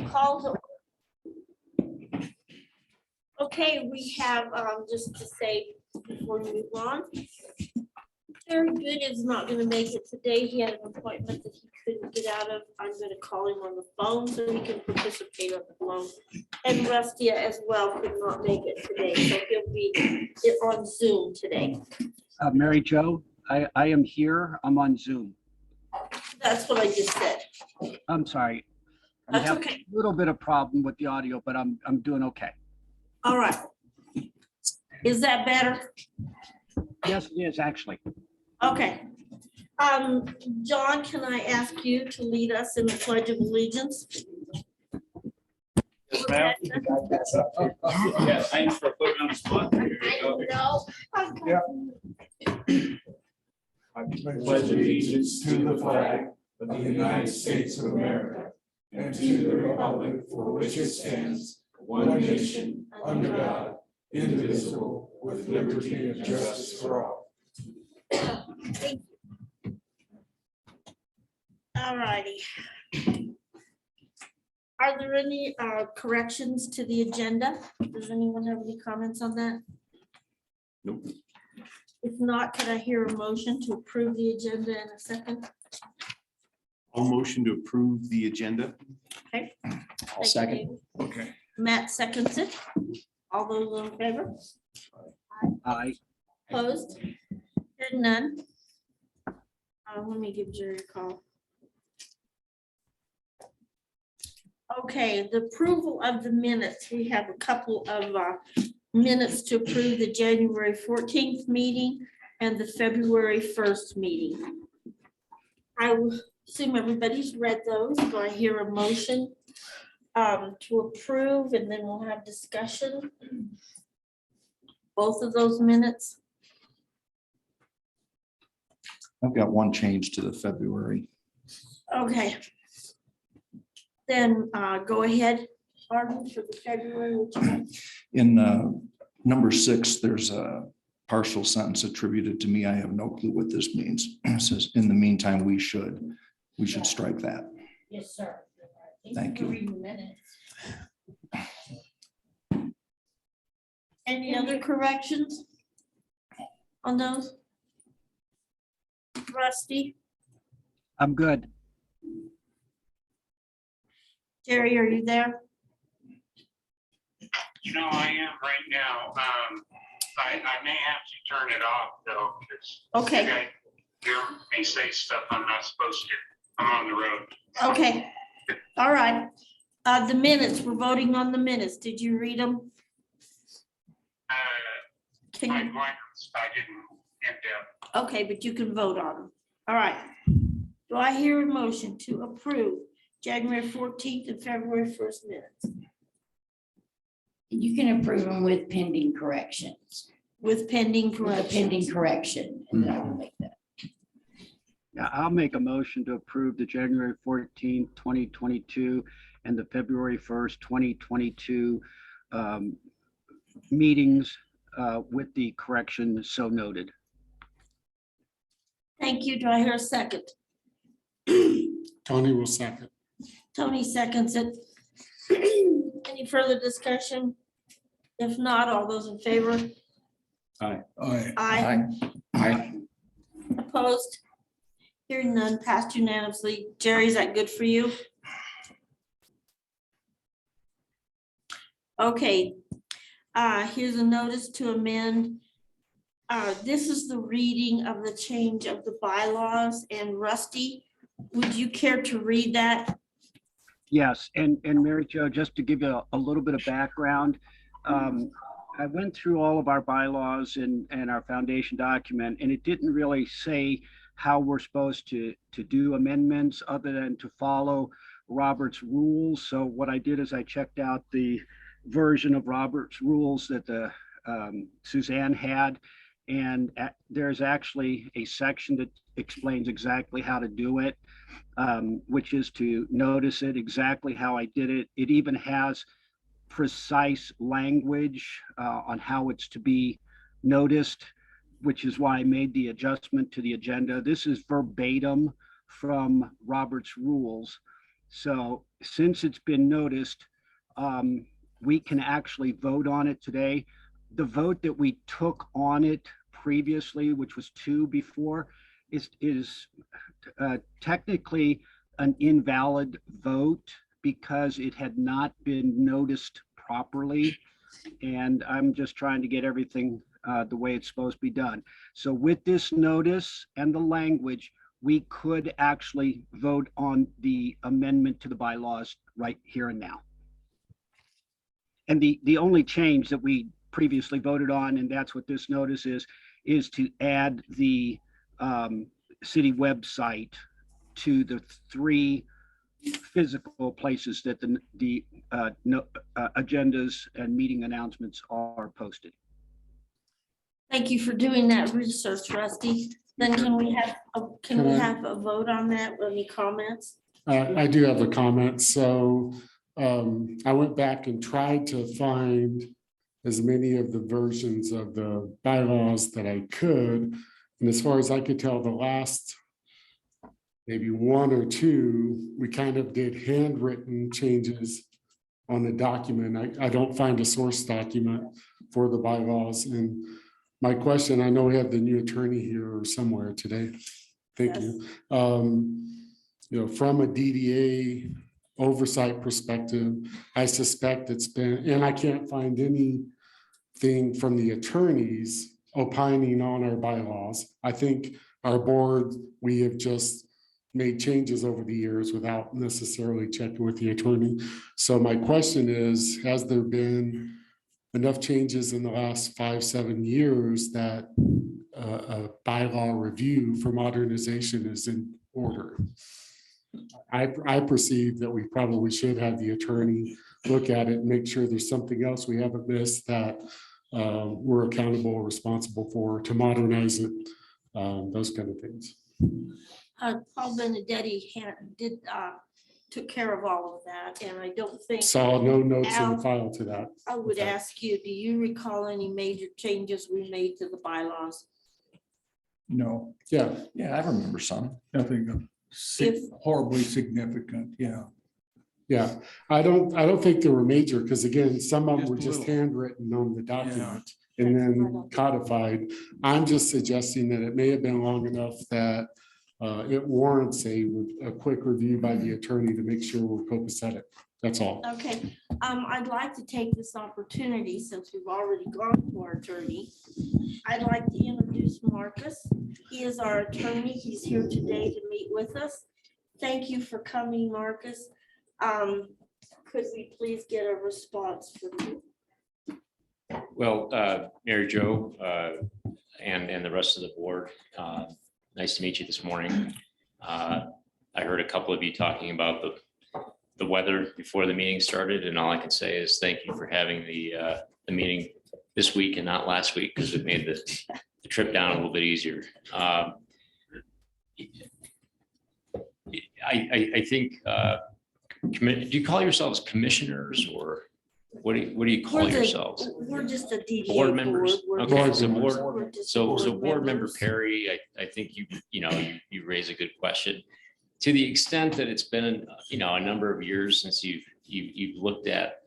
Call to. Okay, we have, just to say before we move on, Very Good is not gonna make it today. He had an appointment that he couldn't get out of. I'm gonna call him on the phone so he can participate on the phone. And Rustia as well could not make it today, so he'll be on Zoom today. Mary Jo, I am here. I'm on Zoom. That's what I just said. I'm sorry. I'm That's having okay. a little bit of problem with the audio, but I'm doing okay. All right. Is that better? Yes, it is actually. Okay. John, can I ask you to lead us in the Pledge of Allegiance? Yes, ma'am. Yeah, thanks for putting on the spot. Here you go. I pledge allegiance to the flag of the United States of America and to the republic for which it stands, one nation, under God, indivisible, with liberty and justice for all. All righty. Are there any corrections to the agenda? Does anyone have any comments on that? Nope. If not, can I hear a motion to approve the agenda in a second? I'll motion to approve the agenda. Okay. I'll second. Okay. Matt seconds it. All those in favor? Aye. Opposed? Hearing none. Let me give Jerry a call. Okay, the approval of the minutes. We have a couple of minutes to approve the January 14th meeting and the February 1st meeting. I will assume everybody's read those. Do I hear a motion to approve, and then we'll have discussion? Both of those minutes. I've got one change to the February. Okay. Then go ahead, Arden, for the February. Which one? In number 6, there's a partial sentence attributed to me. I have no clue what this means. It says, in the meantime, we should strike that. Yes, sir. Thank you. Reading the minutes. Any other corrections on those? Rusty, I'm good. Jerry, are you there? You know, I am right now. I may have to turn it off though, because Okay. you guys hear me say stuff I'm not supposed to. I'm on the road. Okay, all right. The minutes, we're voting on the minutes. Did you read them? Can My you? glance, I didn't end up. Okay, but you can vote on them. All right. Do I hear a motion to approve January 14th and February 1st minutes You can approve them with pending corrections, with pending with a corrections? pending correction, and then I will make that. Yeah, I'll make a motion to approve the January 14th, 2022 and the February 1st, 2022 meetings with the correction so noted. Thank you. Do I hear a second? Tony will second. Tony seconds it. Any further discussion? If not, all those in favor? Aye. Aye. Aye. Opposed? Hearing none, passed unanimously. Jerry, is that good for you? Okay, here's a notice to amend. This is the reading of the change of the bylaws, and Rusty, would you care to read that? Yes, and Mary Jo, just to give you a little bit of background, I went through all of our bylaws and our foundation document, and it didn't really say how we're supposed to do amendments other than to follow Robert's rules. So what I did is I checked out the version of Robert's rules that the Suzanne had, and there's actually a section that explains exactly how to do it, which is to notice it exactly how I did it. It even has precise language on how it's to be noticed, which is why I made the adjustment to the agenda. This is verbatim from Robert's rules. So since it's been noticed, we can actually vote on it today. The vote that we took on it previously, which was 2 before, is technically an invalid vote because it had not been noticed properly. And I'm just trying to get everything the way it's supposed to be done. So with this notice and the language, we could actually vote on the amendment to the bylaws right here and now. And the only change that we previously voted on, and that's what this notice is to add the city website to the 3 physical places that the agendas and meeting announcements are posted. Thank you for doing that research, Rusty. Then can we have a vote on that? Any comments? I do have a comment. So I went back and tried to find as many of the versions of the bylaws that I could. And as far as I could tell, the last maybe 1 or 2, we kind of did handwritten changes on the document. I don't find a source document for the bylaws. And my question, I know we have the new attorney here or somewhere today. Thank you. You know, from a DDA oversight perspective, I suspect it's been, and I can't find anything from the attorneys opining on our bylaws. I think our board, we have just made changes over the years without necessarily checking with the attorney. So my question is, has there been enough changes in the last 5-7 years that a bylaw review for modernization is in order? I perceive that we probably should have the attorney look at it and make sure there's something else we haven't missed that we're accountable or responsible for to modernize it, those kind of things. Paul Benedetti took care of all of that, and I don't think. Saw no notes in Al, the file to that. I would ask you, do you recall any major changes we made to the bylaws? No, Yeah, I remember some. nothing horribly significant, yeah. yeah. I don't think they were major because again, some of them were Just a just little. handwritten on the document and then codified. I'm just suggesting that it may have been long enough that it warrants a quick review by the attorney to make sure we're copacetic. That's all. Okay, I'd like to take this opportunity, since we've already gone to our attorney. I'd like to introduce Marcus. He is our attorney. He's here today to meet with us. Thank you for coming, Marcus. Could we please get a response from you? Well, Mary Jo and the rest of the board, nice to meet you this morning. I heard a couple of you talking about the weather before the meeting started, and all I can say is thank you for having the meeting this week and not last week, because it made the trip down a little bit easier. I think, do you call yourselves commissioners, or what do you call yourselves? We're just a DDA Board members. We're Okay, just- so we're just board board member members. Perry, I think you raise a good question. To the extent that it's been, a number of years since you've looked at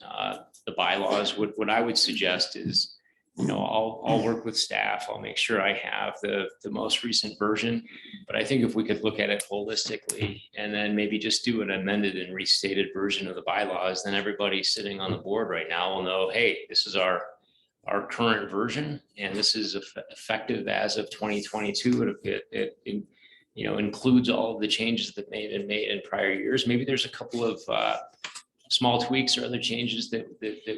the bylaws, what I would suggest is, I'll work with staff. I'll make sure I have the most recent version. But I think if we could look at it holistically and then maybe just do an amended and restated version of the bylaws, then everybody sitting on the board right now will know, hey, this is our current version, and this is effective as of 2022. It includes all of the changes that may have been made in prior years. Maybe there's a couple of small tweaks or other changes that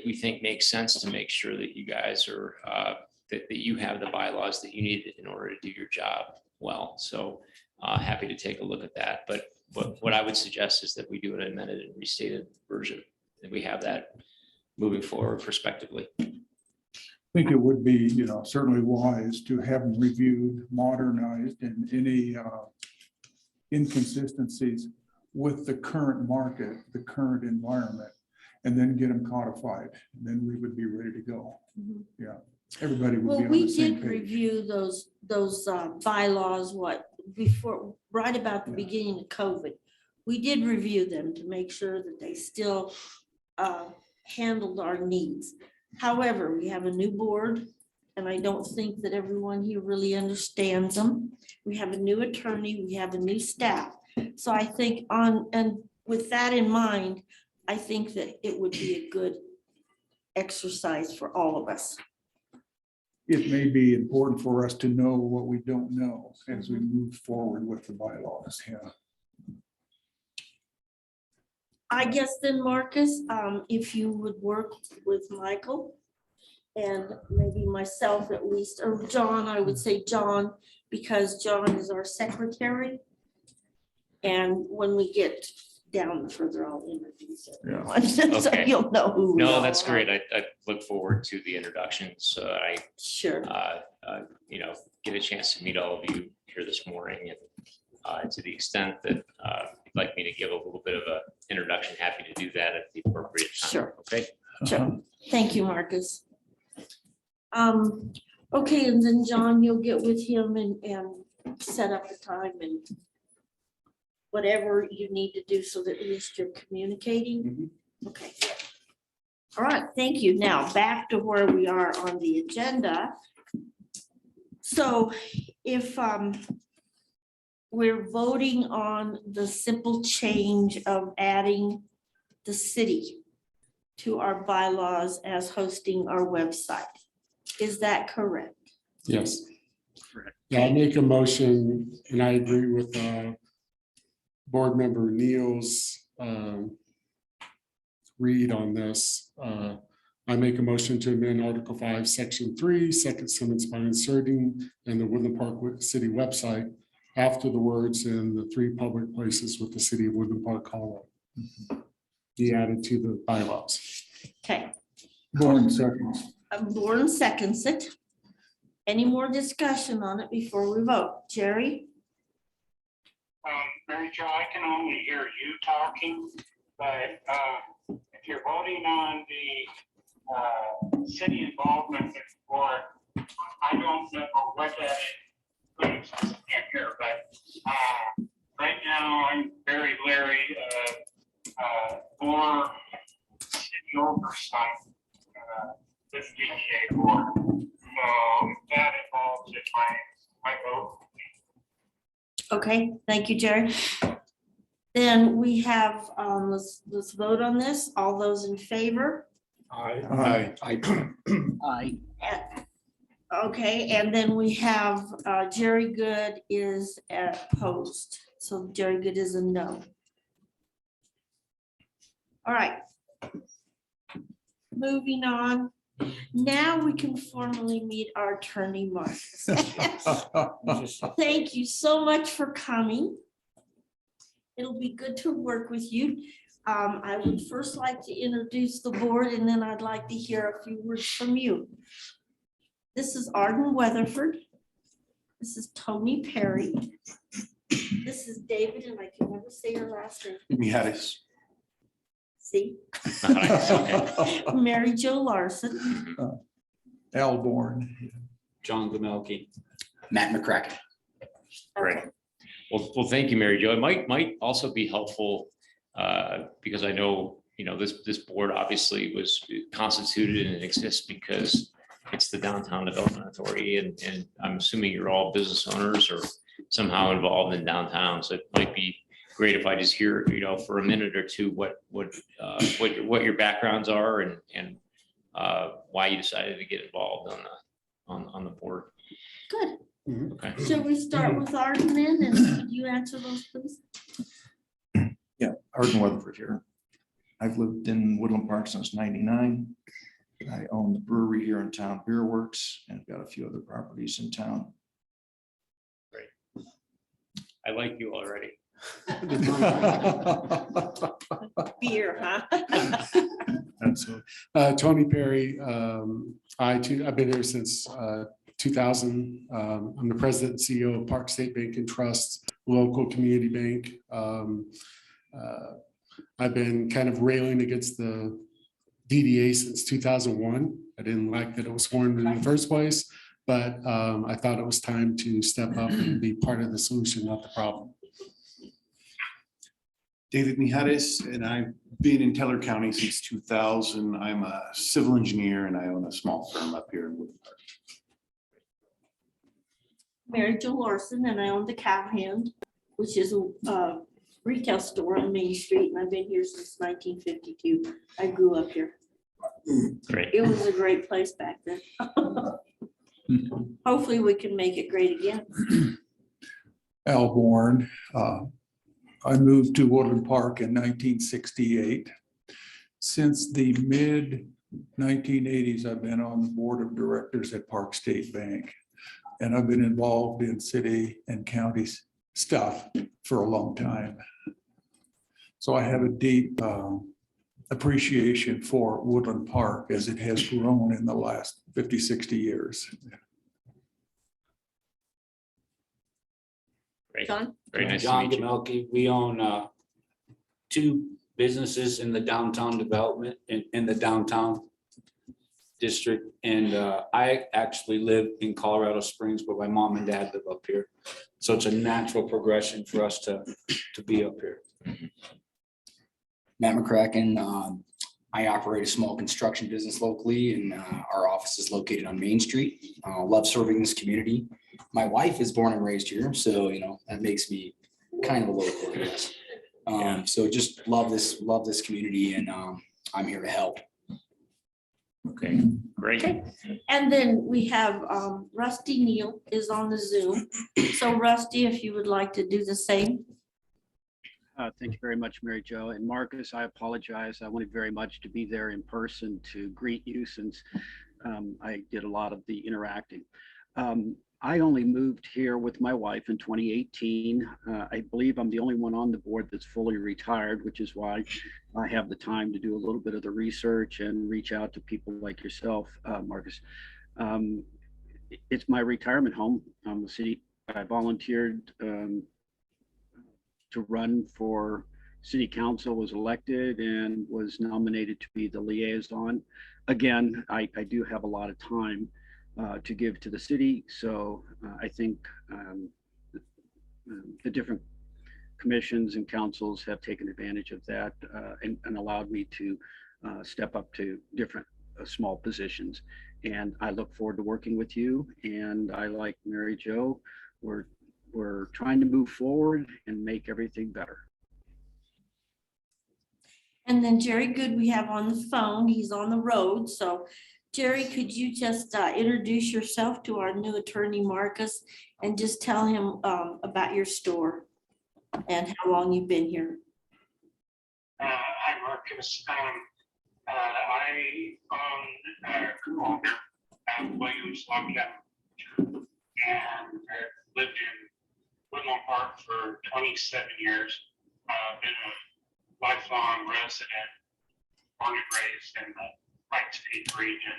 we think make sense to make sure that you guys are that you have the bylaws that you need in order to do your job well. So happy to take a look at that. But what I would suggest is that we do an amended and restated version, and we have that moving forward prospectively. I think it would be, certainly wise to have them reviewed, modernized, and any inconsistencies with the current market, the current environment, and then get them codified. And then we would be ready to go. Mhm. Yeah, everybody would Well, be on we the same did page. review those bylaws, right about the beginning of COVID. we did review them to make sure that they still handled our needs. However, we have a new board, and I don't think that everyone here really understands them. We have a new attorney, we have a new staff. So I think and with that in mind, I think that it would be a good exercise for all of us. It may be important for us to know what we don't know as we move forward with the bylaws. Yeah. I guess then, Marcus, if you would work with Michael and maybe myself at least, or John, I would say John, because John is our secretary. And when we get down further, I'll introduce everyone, so Okay. you'll know who we are. No, that's great. I look forward to the introductions. I, Sure. get a chance to meet all of you here this morning, and to the extent that you'd like me to give a little bit of an introduction, happy to do that at the appropriate time. Sure. Okay. Sure. Thank you, Marcus. Okay, and then John, you'll get with him and set up a time and whatever you need to do so that at least you're communicating. Okay. All right, thank you. Now, back to where we are on the agenda. So if we're voting on the simple change of adding the city to our bylaws as hosting our website. Is that correct? Yes. Correct. Yeah, I make a motion, and I agree with board member Neal's read on this. I make a motion to amend Article 5, Section 3, second sentence by inserting in the Woodland Park City website after the words "in the 3 public places with the city of Woodland Park, Colorado" be added to the bylaws. Okay, Born seconds. Lauren seconds it. Any more discussion on it before we vote? Jerry? Mary Jo, I can only hear you talking, but if you're voting on the city involvement report, I don't know what that includes. I can't hear, but right now I'm very leery of more city oversight this DDA board. So that involves in my vote. Okay, thank you, Jerry. Then we have, let's vote on this. All those in favor? Aye. Aye. Okay, and then we have Jerry Good is opposed. So Jerry Good is a no. All right. Moving on. Now we can formally meet our attorney, Marcus. Thank you so much for coming. It'll be good to work with you. I would first like to introduce the board, and then I'd like to hear a few words from you. This is Arden Weatherford. This is Tony Perry. This is David, and I can never say her last name. Mijadis. See? Nice, okay. Mary Jo Larson. Alborn. John Glumelke. Matt McCracken. Great. Well, thank you, Mary Jo. It might also be helpful because I know, this board obviously was constituted and exists because it's the Downtown Development Authority, and I'm assuming you're all business owners or somehow involved in downtown. So it might be great if I just hear, for a minute or two, what your backgrounds are and why you decided to get involved on the board. Good. Okay. Shall we start with Arden then, and could you answer those, please? Yeah, Arden Weatherford here. I've lived in Woodland Park since '99. I own the brewery here in town, Beer Works, and I've got a few other properties in town. Great. I like you already. Beer, huh? Absolutely. Tony Perry, I've been here since 2000. I'm the president and CEO of Park State Bank and Trust, local community bank. I've been kind of railing against the DDA since 2001. I didn't like that it was formed in the first place, but I thought it was time to step up and be part of the solution, not the problem. David Mijadis, and I've been in Teller County since 2000. I'm a civil engineer and I own a small firm up here in Woodland Park. Mary Jo Larson, and I own the Cow Hand, which is a retail store on Main Street, and I've been here since 1952. I grew up here. Great. It was a great place back then. Hopefully we can make it great again. Al Bourne. I moved to Woodland Park in 1968. Since the mid 1980s, I've been on the board of directors at Park State Bank. And I've been involved in city and county stuff for a long time. So I have a deep appreciation for Woodland Park as it has grown in the last 50, 60 years. Great. John? Very nice to John meet you. Gamelke. We own 2 businesses in the downtown development, in the downtown district. And I actually live in Colorado Springs, but my mom and dad live up here. So it's a natural progression for us to be up here. Matt McCracken. I operate a small construction business locally, and our office is located on Main Street. Love serving this community. My wife is born and raised here, so that makes me kind of a local, I guess. So just love this community, and I'm here to help. Okay, great. Okay. And then we have Rusty Neal is on the Zoom. So Rusty, if you would like to do the same. Thank you very much, Mary Jo. And Marcus, I apologize. I wanted very much to be there in person to greet you since I did a lot of the interacting. I only moved here with my wife in 2018. I believe I'm the only one on the board that's fully retired, which is why I have the time to do a little bit of the research and reach out to people like yourself, Marcus. It's my retirement home. The city, I volunteered to run for city council, was elected, and was nominated to be the liaison. Again, I do have a lot of time to give to the city. So I think the different commissions and councils have taken advantage of that and allowed me to step up to different small positions. And I look forward to working with you. And I, like Mary Jo, we're trying to move forward and make everything better. And then Jerry Good we have on the phone. He's on the road. So Jerry, could you just introduce yourself to our new attorney, Marcus, and just tell him about your store and how long you've been here? Hi, Marcus. I own Williams Log Cabin, and lived in Woodland Park for 27 years. Been a lifelong resident, born and raised in the Pikes Peak region,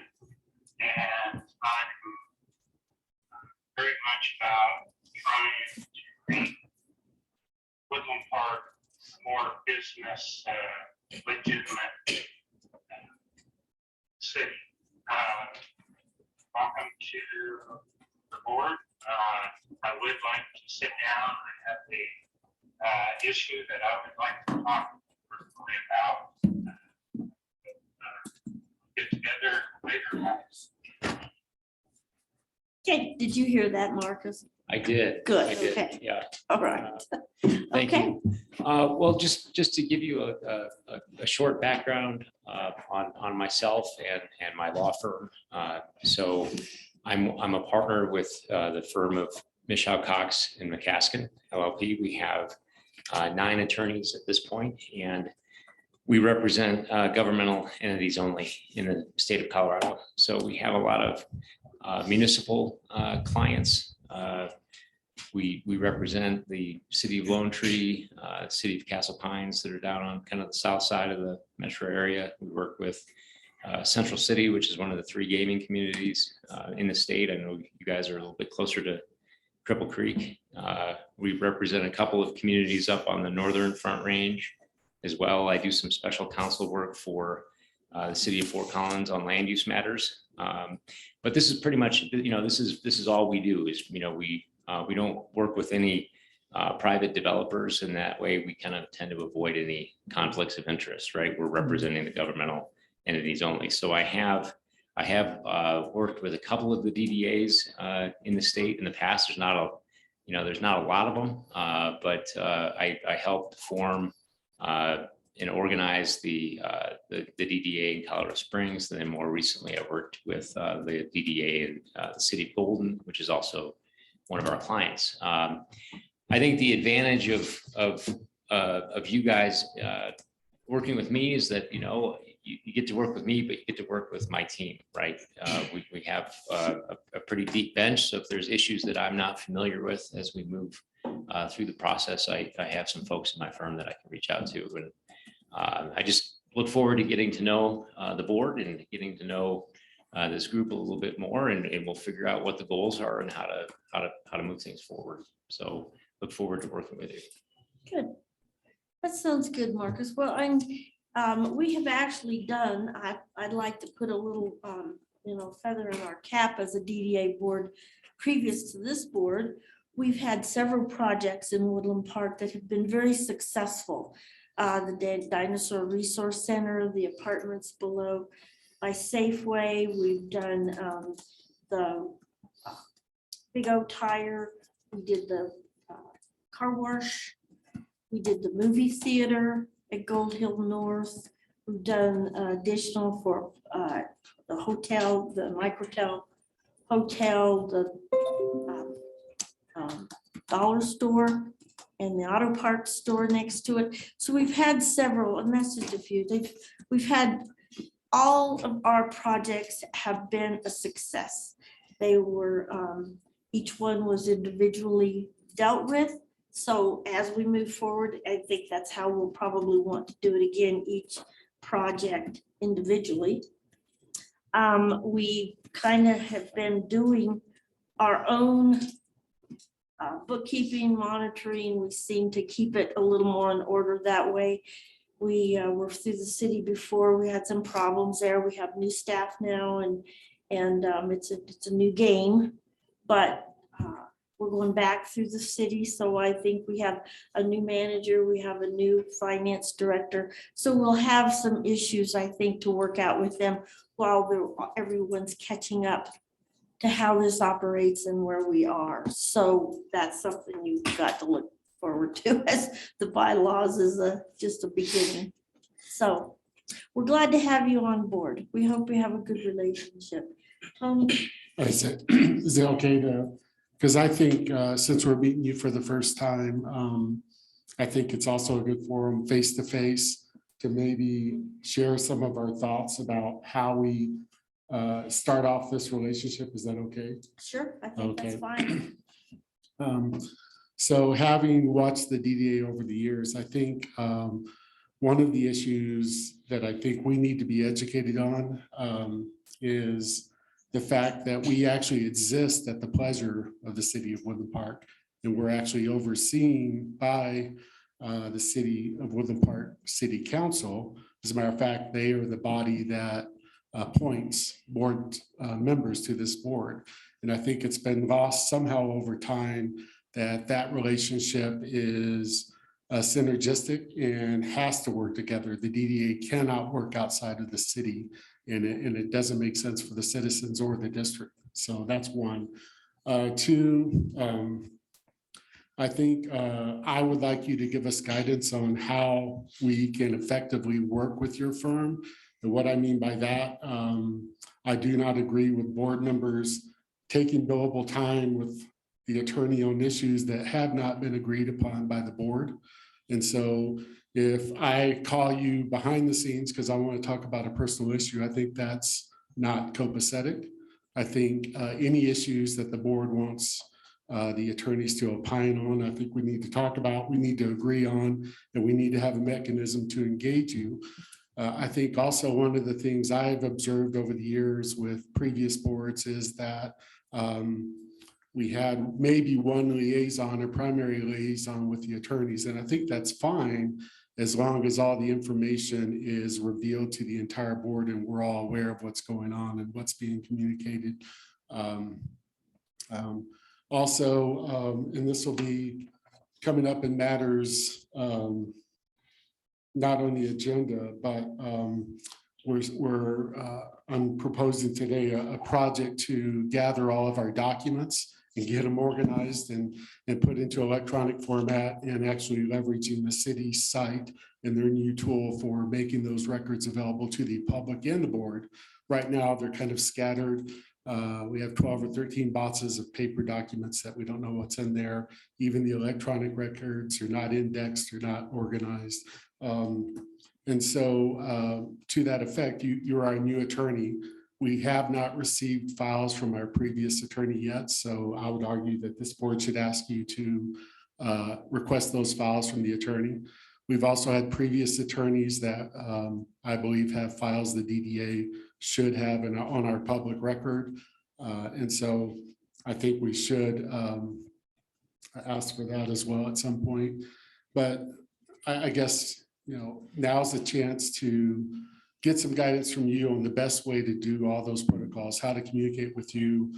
and I'm very much about trying to make Woodland Park more business legitimate city. Welcome to the board. I would like to sit down. I have a issue that I would like to talk personally about. Get together later. Okay, did you hear that, Marcus? I did. Good, I did, okay. yeah. All right. Thank Okay. you. Well, just to give you a short background on myself and my law firm. So I'm a partner with the firm of Mijadis and McCaskill LLP. We have 9 attorneys at this point, and we represent governmental entities only in the state of Colorado. So we have a lot of municipal clients. We represent the city of Lone Tree, city of Castle Pines that are down on kind of the south side of the metro area. We work with Central City, which is one of the 3 gaming communities in the state. I know you guys are a little bit closer to Cripple Creek. We represent a couple of communities up on the northern Front Range as well. I do some special counsel work for the city of Fort Collins on land use matters. But this is pretty much, this is all we do is, we don't work with any private developers, and that way we kind of tend to avoid any conflicts of interest, right? We're representing the governmental entities only. So I have worked with a couple of the DDAs in the state in the past. There's not a lot of them, but I helped form and organize the DDA in Colorado Springs. And then more recently, I worked with the DDA in the city of Golden, which is also one of our clients. I think the advantage of you guys working with me is that, you get to work with me, but you get to work with my team, right? We have a pretty deep bench. So if there's issues that I'm not familiar with as we move through the process, I have some folks in my firm that I can reach out to. And I just look forward to getting to know the board and getting to know this group a little bit more, and we'll figure out what the goals are and how to move things forward. So look forward to working with you. Good. That sounds good, Marcus. Well, we have actually done, I'd like to put a little, feather in our cap as a DDA board. Previous to this board, we've had several projects in Woodland Park that have been very successful. The Dinosaur Resource Center, the apartments below by Safeway. We've done the Big O Tire. We did the car wash. We did the movie theater at Gold Hill North. We've done additional for the hotel, the Microtel Hotel, the dollar store, and the auto parts store next to it. So we've had several, and that's just a few. We've had all of our projects have been a success. They were, each one was individually dealt with. So as we move forward, I think that's how we'll probably want to do it again, each project individually. We kind of have been doing our own bookkeeping, monitoring. We seem to keep it a little more in order that way. We were through the city before. We had some problems there. We have new staff now, and it's a new game, but we're going back through the city. So I think we have a new manager. We have a new finance director. So we'll have some issues, I think, to work out with them while everyone's catching up to how this operates and where we are. So that's something you've got to look forward to, as the bylaws is just a beginning. So we're glad to have you on board. We hope we have a good relationship. Tony? I said, is it okay to, because I think since we're meeting you for the first time, I think it's also a good forum face to face to maybe share some of our thoughts about how we start off this relationship. Is that okay? Sure, I think that's fine. So having watched the DDA over the years, I think one of the issues that I think we need to be educated on is the fact that we actually exist at the pleasure of the city of Woodland Park, and we're actually overseen by the city of Woodland Park City Council. As a matter of fact, they are the body that appoints board members to this board. And I think it's been lost somehow over time that relationship is synergistic and has to work together. The DDA cannot work outside of the city, and it doesn't make sense for the citizens or the district. So that's one. Two, I think I would like you to give us guidance on how we can effectively work with your firm. And what I mean by that, I do not agree with board members taking billable time with the attorney on issues that have not been agreed upon by the board. And so if I call you behind the scenes because I want to talk about a personal issue, I think that's not copacetic. I think any issues that the board wants the attorneys to opine on, I think we need to talk about, we need to agree on, and we need to have a mechanism to engage you. I think also one of the things I've observed over the years with previous boards is that we had maybe one liaison or primary liaison with the attorneys. And I think that's fine as long as all the information is revealed to the entire board and we're all aware of what's going on and what's being communicated. Also, and this will be coming up in matters not on the agenda, but I'm proposing today a project to gather all of our documents and get them organized and put into electronic format, and actually leveraging the city site and their new tool for making those records available to the public and the board. Right now, they're kind of scattered. We have 12 or 13 boxes of paper documents that we don't know what's in there. Even the electronic records are not indexed, are not organized. And so to that effect, you're our new attorney. We have not received files from our previous attorney yet, so I would argue that this board should ask you to request those files from the attorney. We've also had previous attorneys that I believe have files the DDA should have on our public record. And so I think we should ask for that as well at some point. But I guess, now's the chance to get some guidance from you on the best way to do all those protocols, how to communicate with you.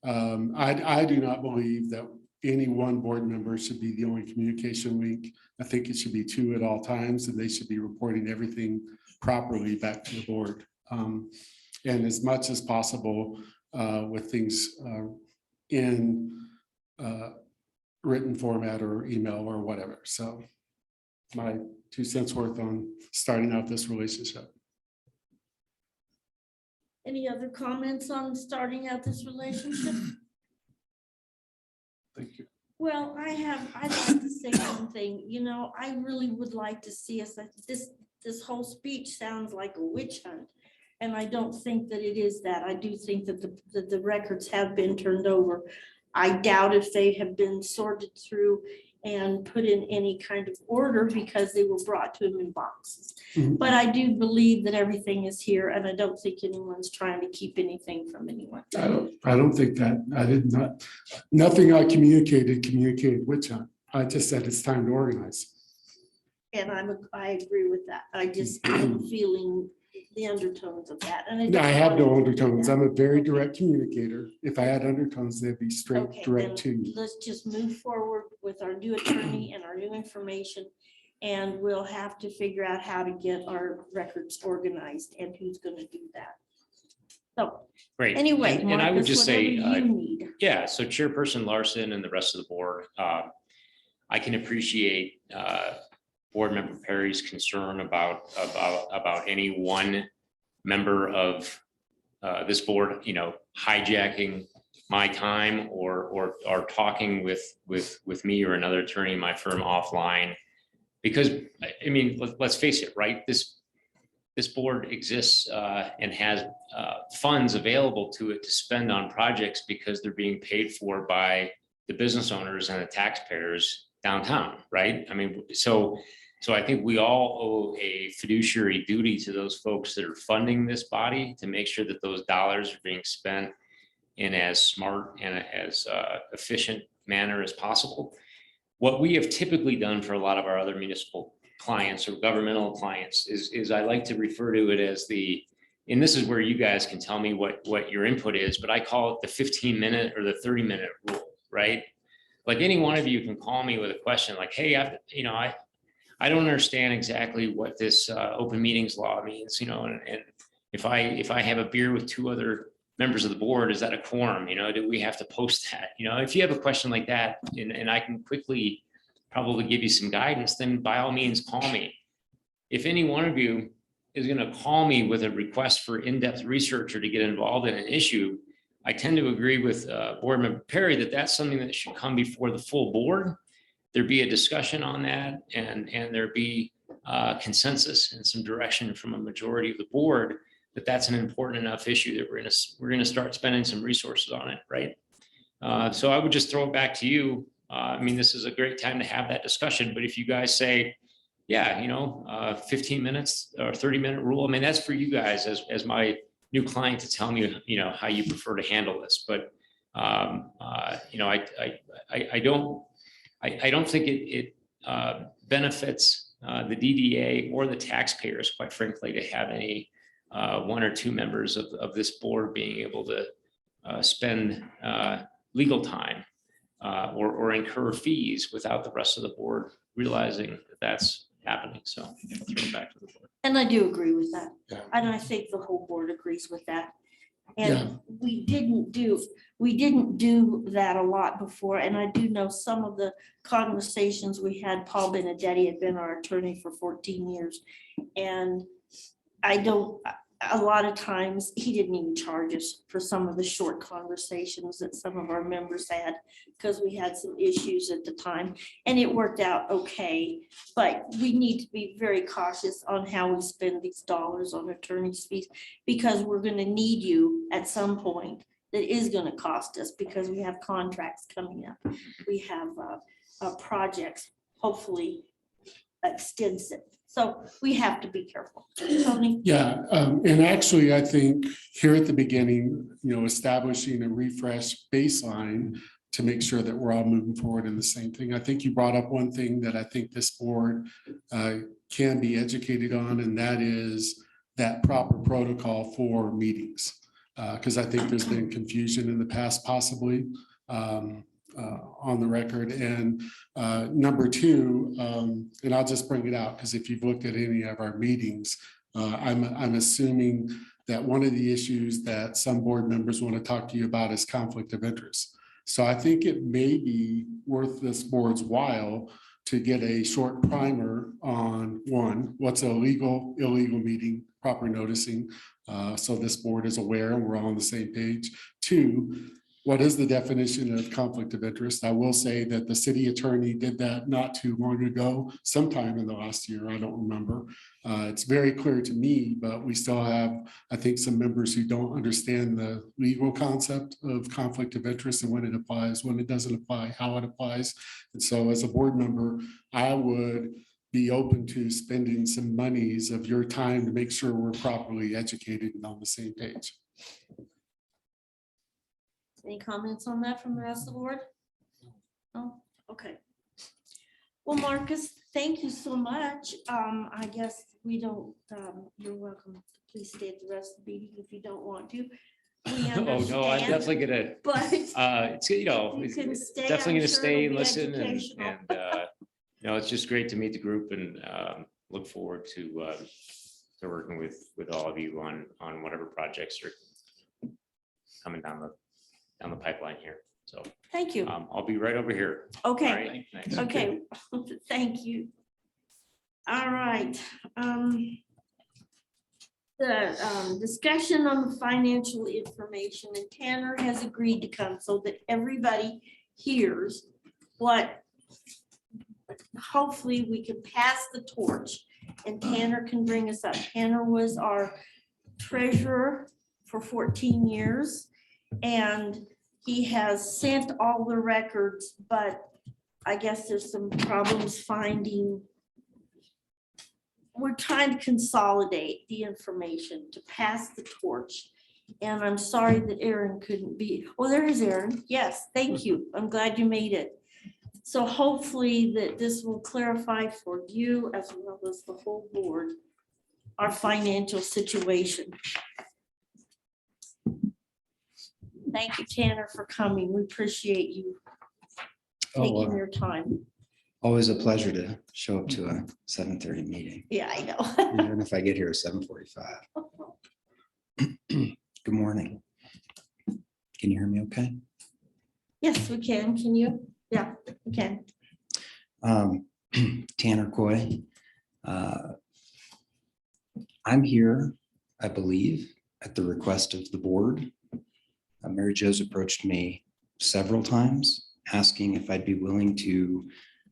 I do not believe that any one board member should be the only communication link. I think it should be two at all times, and they should be reporting everything properly back to the board. And as much as possible with things in written format or email or whatever. So my 2 cents worth on starting out this relationship. Any other comments on starting out this relationship? Thank you. Well, I'd like to say one thing, I really would like to see us, this whole speech sounds like a witch hunt. And I don't think that it is that. I do think that the records have been turned over. I doubt if they have been sorted through and put in any kind of order because they were brought to him in boxes. Mhm. But I do believe that everything is here, and I don't think anyone's trying to keep anything from anyone. I don't think that. I did not. Nothing I communicated witch hunt. I just said it's time to organize. And I agree with that. I just am feeling the undertones of that. And I have no undertones. I'm a very Okay. direct communicator. If I had undertones, they'd be straight Okay, direct then to you. let's just move forward with our new attorney and our new information. And we'll have to figure out how to get our records organized and who's going to do that. So Great. anyway, And I would Marcus, just say, whatever you need. yeah, so Chairperson Larson and the rest of the board, I can appreciate Board Member Perry's concern about any one member of this board, hijacking my time or talking with me or another attorney in my firm offline. Because, I mean, let's face it, right? This board exists and has funds available to it to spend on projects because they're being paid for by the business owners and the taxpayers downtown, right? I mean, so I think we all owe a fiduciary duty to those folks that are funding this body to make sure that those dollars are being spent in as smart and as efficient manner as possible. What we have typically done for a lot of our other municipal clients or governmental clients is I like to refer to it as and this is where you guys can tell me what your input is, but I call it the 15-minute or the 30-minute rule, right? Like any one of you can call me with a question like, hey, I don't understand exactly what this open meetings law means, and if I have a beer with two other members of the board, is that a quorum? Do we have to post that? If you have a question like that and I can quickly probably give you some guidance, then by all means call me. If any one of you is going to call me with a request for in-depth research or to get involved in an issue, I tend to agree with Board Member Perry that that's something that should come before the full board. There be a discussion on that and there be consensus and some direction from a majority of the board that that's an important enough issue that we're going to start spending some resources on it, right? So I would just throw it back to you. I mean, this is a great time to have that discussion, but if you guys say, yeah, 15 minutes or 30-minute rule, I mean, that's for you guys as my new client to tell me, how you prefer to handle this. But, I don't think it benefits the DDA or the taxpayers, quite frankly, to have any one or two members of this board being able to spend legal time or incur fees without the rest of the board realizing that that's happening. So I'll throw it back to the board. And I do agree with that. Yeah. And I think the whole board agrees with that. Yeah. And we didn't do that a lot before. And I do know some of the conversations we had, Paul Benedetti had been our attorney for 14 years. And a lot of times he didn't even charge us for some of the short conversations that some of our members had, because we had some issues at the time, and it worked out okay. But we need to be very cautious on how we spend these dollars on attorney's fees, because we're going to need you at some point. That is going to cost us, because we have contracts coming up. We have projects, hopefully extensive. So we have to be careful. Tony? Yeah, and actually, I think here at the beginning, establishing a refresh baseline to make sure that we're all moving forward in the same thing. I think you brought up one thing that I think this board can be educated on, and that is that proper protocol for meetings. Because I think there's been confusion in the past possibly on the record. And number two, and I'll just bring it out, because if you've looked at any of our meetings, I'm assuming that one of the issues that some board members want to talk to you about is conflict of interest. So I think it may be worth this board's while to get a short primer on, one, what's a illegal meeting, proper noticing, so this board is aware and we're all on the same page. Two, what is the definition of conflict of interest? I will say that the city attorney did that not too long ago, sometime in the last year, I don't remember. It's very clear to me, but we still have, I think, some members who don't understand the legal concept of conflict of interest and when it applies, when it doesn't apply, how it applies. And so as a board member, I would be open to spending some monies of your time to make sure we're properly educated and on the same page. Any comments on that from the rest of the board? No? Okay. Well, Marcus, thank you so much. I guess we don't, you're welcome. Please stay at the rest of the meeting if you don't want to. We Oh, no, I'm understand, definitely gonna, But it's, you it's can stay, definitely I'm gonna sure stay it'll and be listen educational. and it's just great to meet the group and look forward to working with all of you on whatever projects are coming down the pipeline here. So Thank you. I'll be right over here. Okay. All right, thanks. Okay, thank you. All right. The discussion on the financial information, and Tanner has agreed to come so that everybody hears what, hopefully we can pass the torch and Tanner can bring us up. Tanner was our treasurer for 14 years and he has sent all the records, but I guess there's some problems finding. We're trying to consolidate the information to pass the torch. And I'm sorry that Aaron couldn't be. Oh, there is Aaron. Yes, thank you. I'm glad you made it. So hopefully that this will clarify for you as well as the whole board, our financial situation. Thank you, Tanner, for coming. We appreciate you taking your time. Always a pleasure to show up to a 7:30 meeting, Yeah, I know. even if I get here at 7:45. Good morning. Can you hear me okay? Yes, we can. Can you? Yeah, we can. Tanner Coy. I'm here, I believe, at the request of the board. Mary Jo's approached me several times asking if I'd be willing to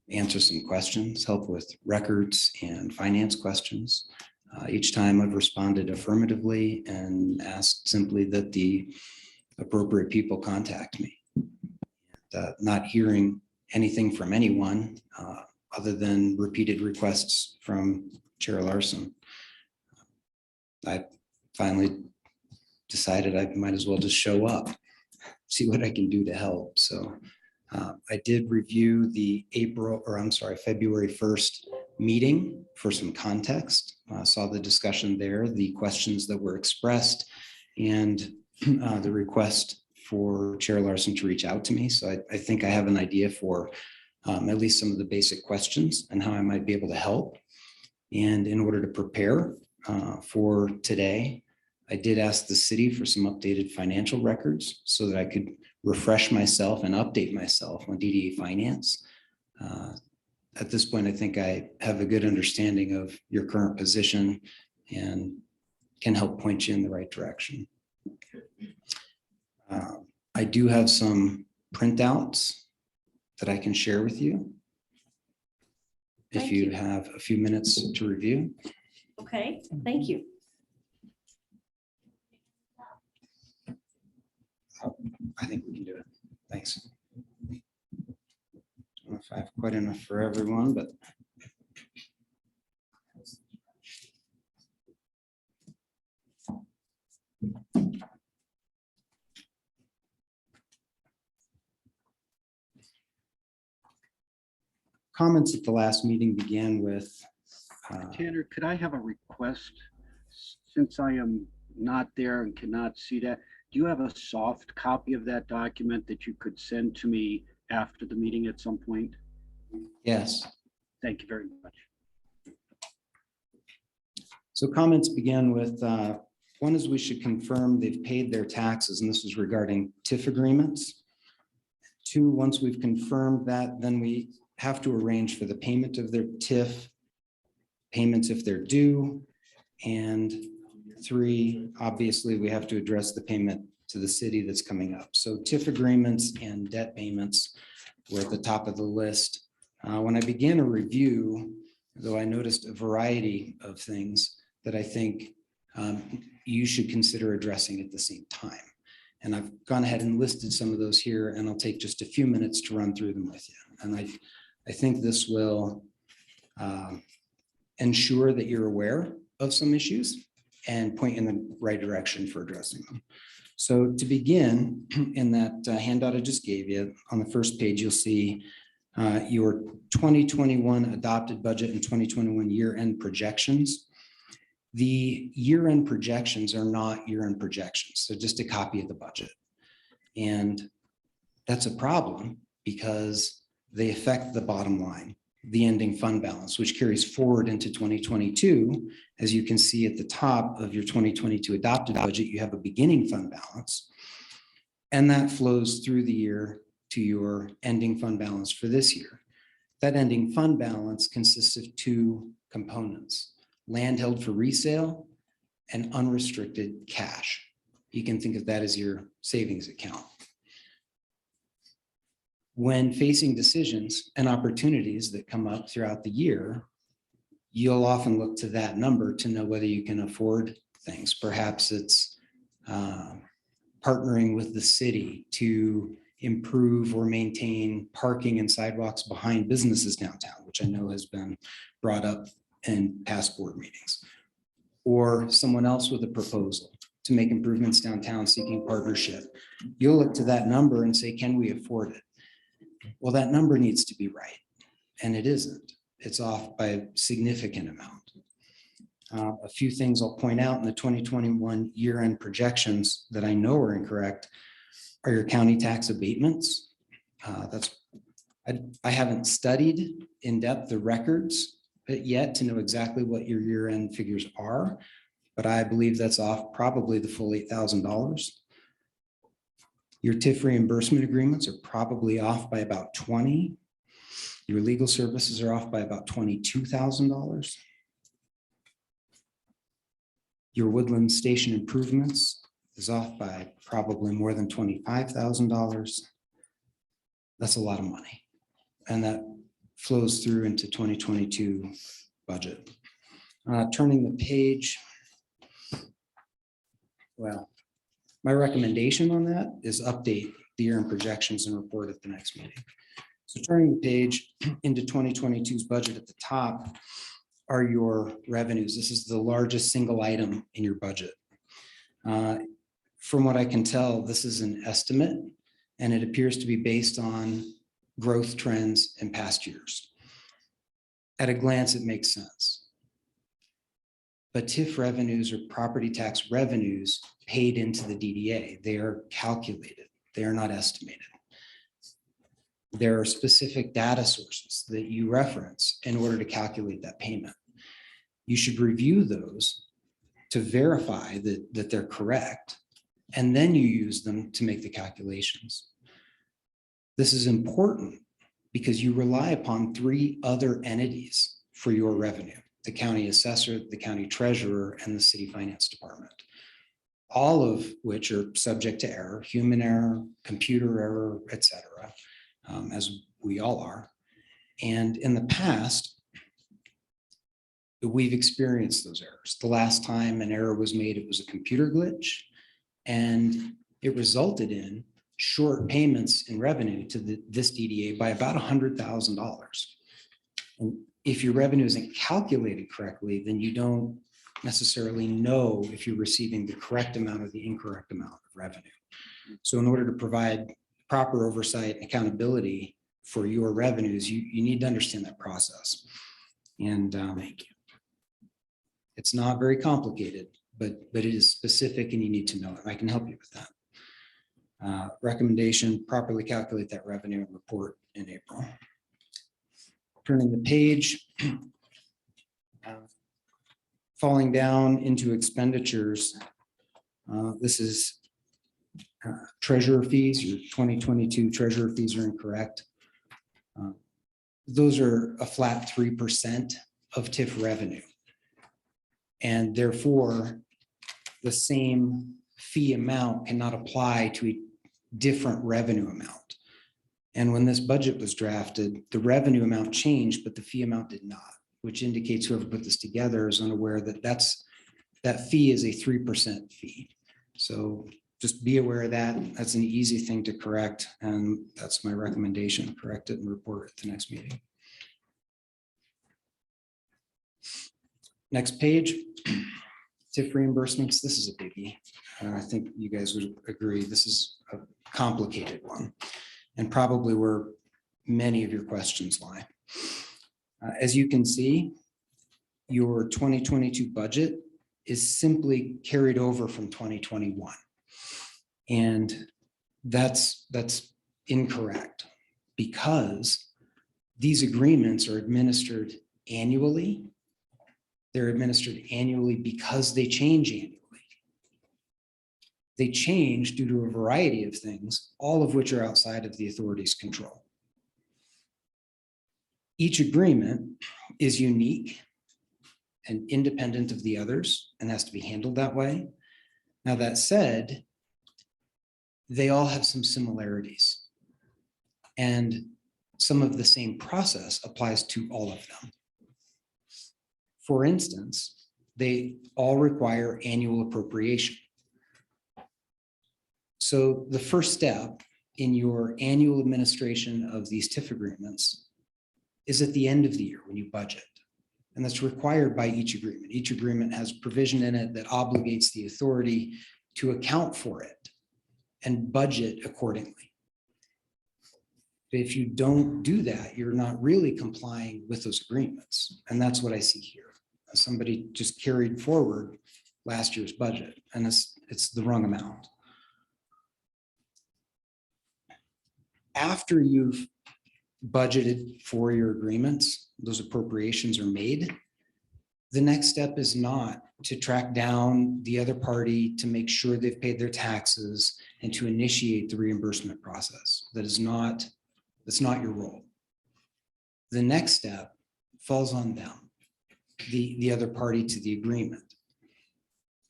answer some questions, help with records and finance questions. Each time I've responded affirmatively and asked simply that the appropriate people contact me. Not hearing anything from anyone other than repeated requests from Chair Larson, I finally decided I might as well just show up, see what I can do to help. So I did review the February 1st meeting for some context. Saw the discussion there, the questions that were expressed, and the request for Chair Larson to reach out to me. So I think I have an idea for at least some of the basic questions and how I might be able to help. And in order to prepare for today, I did ask the city for some updated financial records so that I could refresh myself and update myself on DDA finance. At this point, I think I have a good understanding of your current position and can help point you in the right direction. I do have some printouts that I can share with you if you have a few minutes to review. Okay, thank you. I think we can do it. Thanks. I don't know if I have quite enough for everyone, but comments at the last meeting began with Tanner, could I have a request? Since I am not there and cannot see that, do you have a soft copy of that document that you could send to me after the meeting at some point? yes. Thank you very much. So comments began with, one is we should confirm they've paid their taxes, and this is regarding TIF agreements. Two, once we've confirmed that, then we have to arrange for the payment of their TIF payments if they're due. And three, obviously, we have to address the payment to the city that's coming up. So TIF agreements and debt payments were at the top of the list. When I began a review, though, I noticed a variety of things that I think you should consider addressing at the same time. And I've gone ahead and listed some of those here, and I'll take just a few minutes to run through them with you. And I think this will ensure that you're aware of some issues and point in the right direction for addressing them. So to begin, in that handout I just gave you, on the first page, you'll see your 2021 adopted budget and 2021 year-end projections. The year-end projections are not year-end projections. So just a copy of the budget. And that's a problem because they affect the bottom line, the ending fund balance, which carries forward into 2022. As you can see at the top of your 2022 adopted budget, you have a beginning fund balance, and that flows through the year to your ending fund balance for this year. That ending fund balance consists of two components: land held for resale and unrestricted cash. You can think of that as your savings account. When facing decisions and opportunities that come up throughout the year, you'll often look to that number to know whether you can afford things. Perhaps it's partnering with the city to improve or maintain parking and sidewalks behind businesses downtown, which I know has been brought up in past board meetings. Or someone else with a proposal to make improvements downtown seeking partnership. You'll look to that number and say, can we afford it? Well, that number needs to be right, and it isn't. It's off by a significant amount. A few things I'll point out in the 2021 year-end projections that I know are incorrect are your county tax abatements. I haven't studied in depth the records yet to know exactly what your year-end figures are, but I believe that's off probably the full $8,000. Your TIF reimbursement agreements are probably off by about 20. Your legal services are off by about $22,000. Your Woodland station improvements is off by probably more than $25,000. That's a lot of money. And that flows through into 2022 budget. Turning the page. Well, my recommendation on that is update the year-end projections and report at the next meeting. So turning the page into 2022's budget, at the top are your revenues. This is the largest single item in your budget. From what I can tell, this is an estimate, and it appears to be based on growth trends in past years. At a glance, it makes sense. But TIF revenues or property tax revenues paid into the DDA, they are calculated. They are not estimated. There are specific data sources that you reference in order to calculate that payment. You should review those to verify that they're correct, and then you use them to make the calculations. This is important because you rely upon 3 other entities for your revenue: the county assessor, the county treasurer, and the city finance department, all of which are subject to error, human error, computer error, etc., as we all are. And in the past, we've experienced those errors. The last time an error was made, it was a computer glitch, and it resulted in short payments in revenue to this DDA by about $100,000. And if your revenue isn't calculated correctly, then you don't necessarily know if you're receiving the correct amount or the incorrect amount of revenue. So in order to provide proper oversight and accountability for your revenues, you need to understand that process. And it's not very complicated, but it is specific and you need to know it. I can help you with that. Recommendation: properly calculate that revenue and report in April. Turning the page, falling down into expenditures. This is treasurer fees. Your 2022 treasurer fees are incorrect. Those are a flat 3% of TIF revenue. And therefore, the same fee amount cannot apply to a different revenue amount. And when this budget was drafted, the revenue amount changed, but the fee amount did not, which indicates whoever put this together is unaware that that fee is a 3% fee. So just be aware of that. That's an easy thing to correct. And that's my recommendation: correct it and report it at the next meeting. Next page, Tiff reimbursements. This is a biggie. I think you guys would agree. This is a complicated one, and probably where many of your questions lie. As you can see, your 2022 budget is simply carried over from 2021. And that's incorrect, because these agreements are administered annually. They're administered annually because they change annually. They change due to a variety of things, all of which are outside of the authority's control. Each agreement is unique and independent of the others and has to be handled that way. Now, that said, they all have some similarities, and some of the same process applies to all of them. For instance, they all require annual appropriation. So the first step in your annual administration of these TIF agreements is at the end of the year when you budget. And that's required by each agreement. Each agreement has provision in it that obligates the authority to account for it and budget accordingly. If you don't do that, you're not really complying with those agreements. And that's what I see here. Somebody just carried forward last year's budget, and it's the wrong amount. After you've budgeted for your agreements, those appropriations are made. The next step is not to track down the other party to make sure they've paid their taxes and to initiate the reimbursement process. That's not your role. The next step falls on them, the other party to the agreement.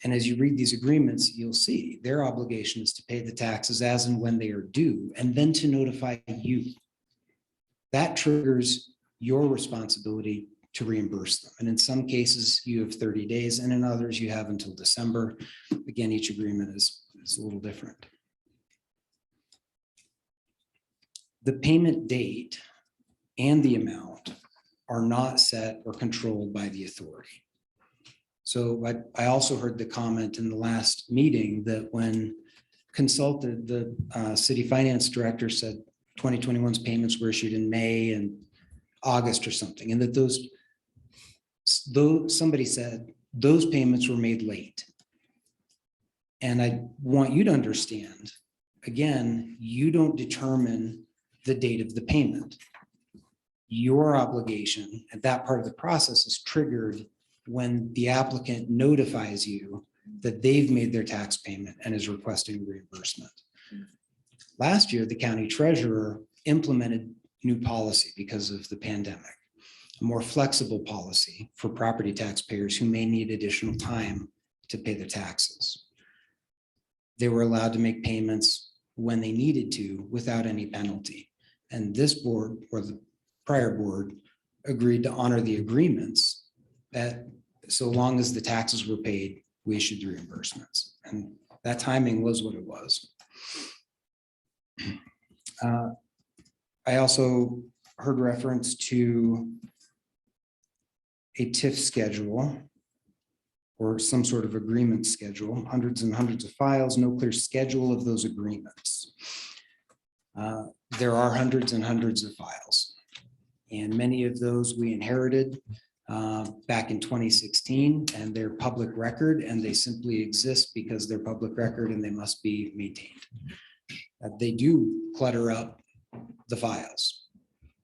And as you read these agreements, you'll see their obligation is to pay the taxes as and when they are due, and then to notify you. That triggers your responsibility to reimburse them. And in some cases, you have 30 days, and in others, you have until December. Again, each agreement is a little different. The payment date and the amount are not set or controlled by the authority. So I also heard the comment in the last meeting that when consulted, the city finance director said 2021's payments were issued in May and August or something, and that somebody said those payments were made late. And I want you to understand, again, you don't determine the date of the payment. Your obligation at that part of the process is triggered when the applicant notifies you that they've made their tax payment and is requesting reimbursement. Last year, the county treasurer implemented new policy because of the pandemic, a more flexible policy for property taxpayers who may need additional time to pay their taxes. They were allowed to make payments when they needed to without any penalty. And this board, or the prior board, agreed to honor the agreements that so long as the taxes were paid, we issued the reimbursements. And that timing was what it was. I also heard reference to a TIF schedule or some sort of agreement schedule, hundreds and hundreds of files, no clear schedule of those agreements. There are hundreds and hundreds of files, and many of those we inherited back in 2016, and they're public record, and they simply exist because they're public record and they must be maintained. They do clutter up the files,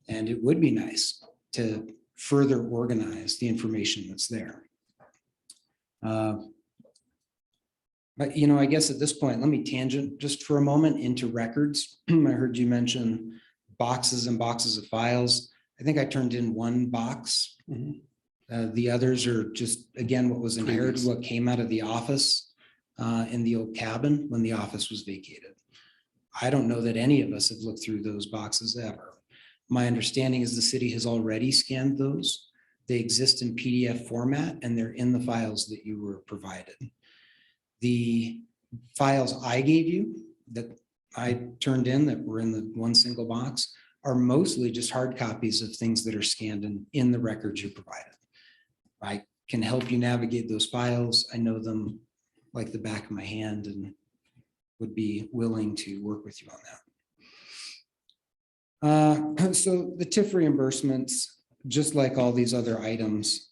and it would be nice to further organize the information that's there. But, you know, I guess at this point, let me tangent just for a moment into records. I heard you mention boxes and boxes of files. I think I turned in one box. The others are just, again, what was inherited, what came out of the office in the old cabin when the office was vacated. I don't know that any of us have looked through those boxes ever. My understanding is the city has already scanned those. They exist in PDF format and they're in the files that you were provided. The files I gave you that I turned in that were in the one single box are mostly just hard copies of things that are scanned in the records you provided. I can help you navigate those files. I know them like the back of my hand and would be willing to work with you on that. So the TIF reimbursements, just like all these other items,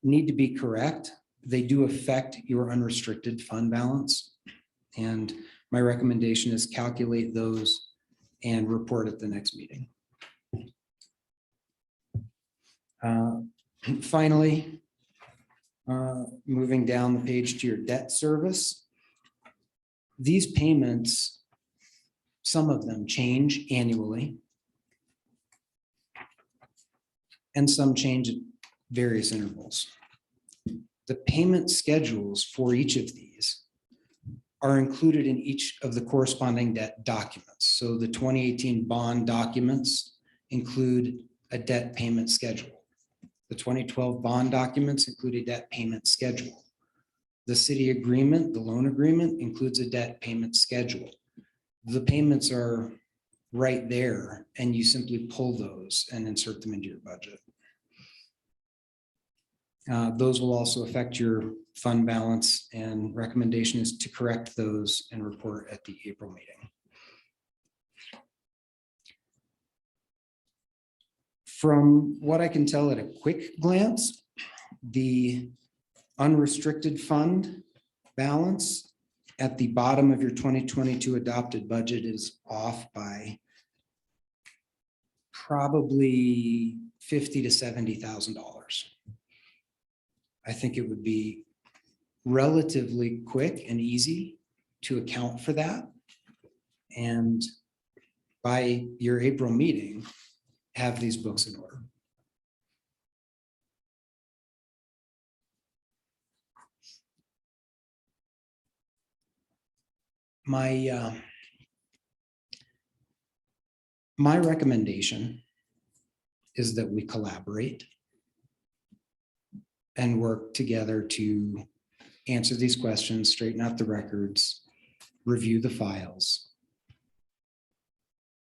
need to be correct. They do affect your unrestricted fund balance. And my recommendation is calculate those and report at the next meeting. Finally, moving down the page to your debt service. These payments, some of them change annually, and some change at various intervals. The payment schedules for each of these are included in each of the corresponding debt documents. So the 2018 bond documents include a debt payment schedule. The 2012 bond documents include a debt payment schedule. The city agreement, the loan agreement, includes a debt payment schedule. The payments are right there, and you simply pull those and insert them into your budget. Those will also affect your fund balance, and recommendation is to correct those and report at the April meeting. From what I can tell at a quick glance, the unrestricted fund balance at the bottom of your 2022 adopted budget is off by probably $50,000 to $70,000. I think it would be relatively quick and easy to account for that. And by your April meeting, have these books in order. My recommendation is that we collaborate and work together to answer these questions, straighten out the records, review the files.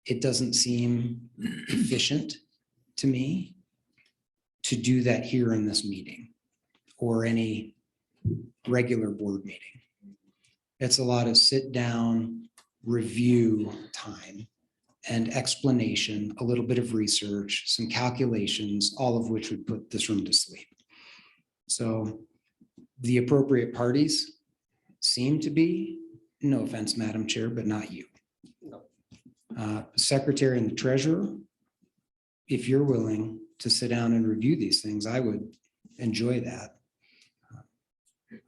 It doesn't seem efficient to me to do that here in this meeting or any regular board meeting. It's a lot of sit down, review time and explanation, a little bit of research, some calculations, all of which would put this room to sleep. So the appropriate parties seem to be no offense, Madam Chair, but not you. Secretary and the treasurer, if you're willing to sit down and review these things, I would enjoy that.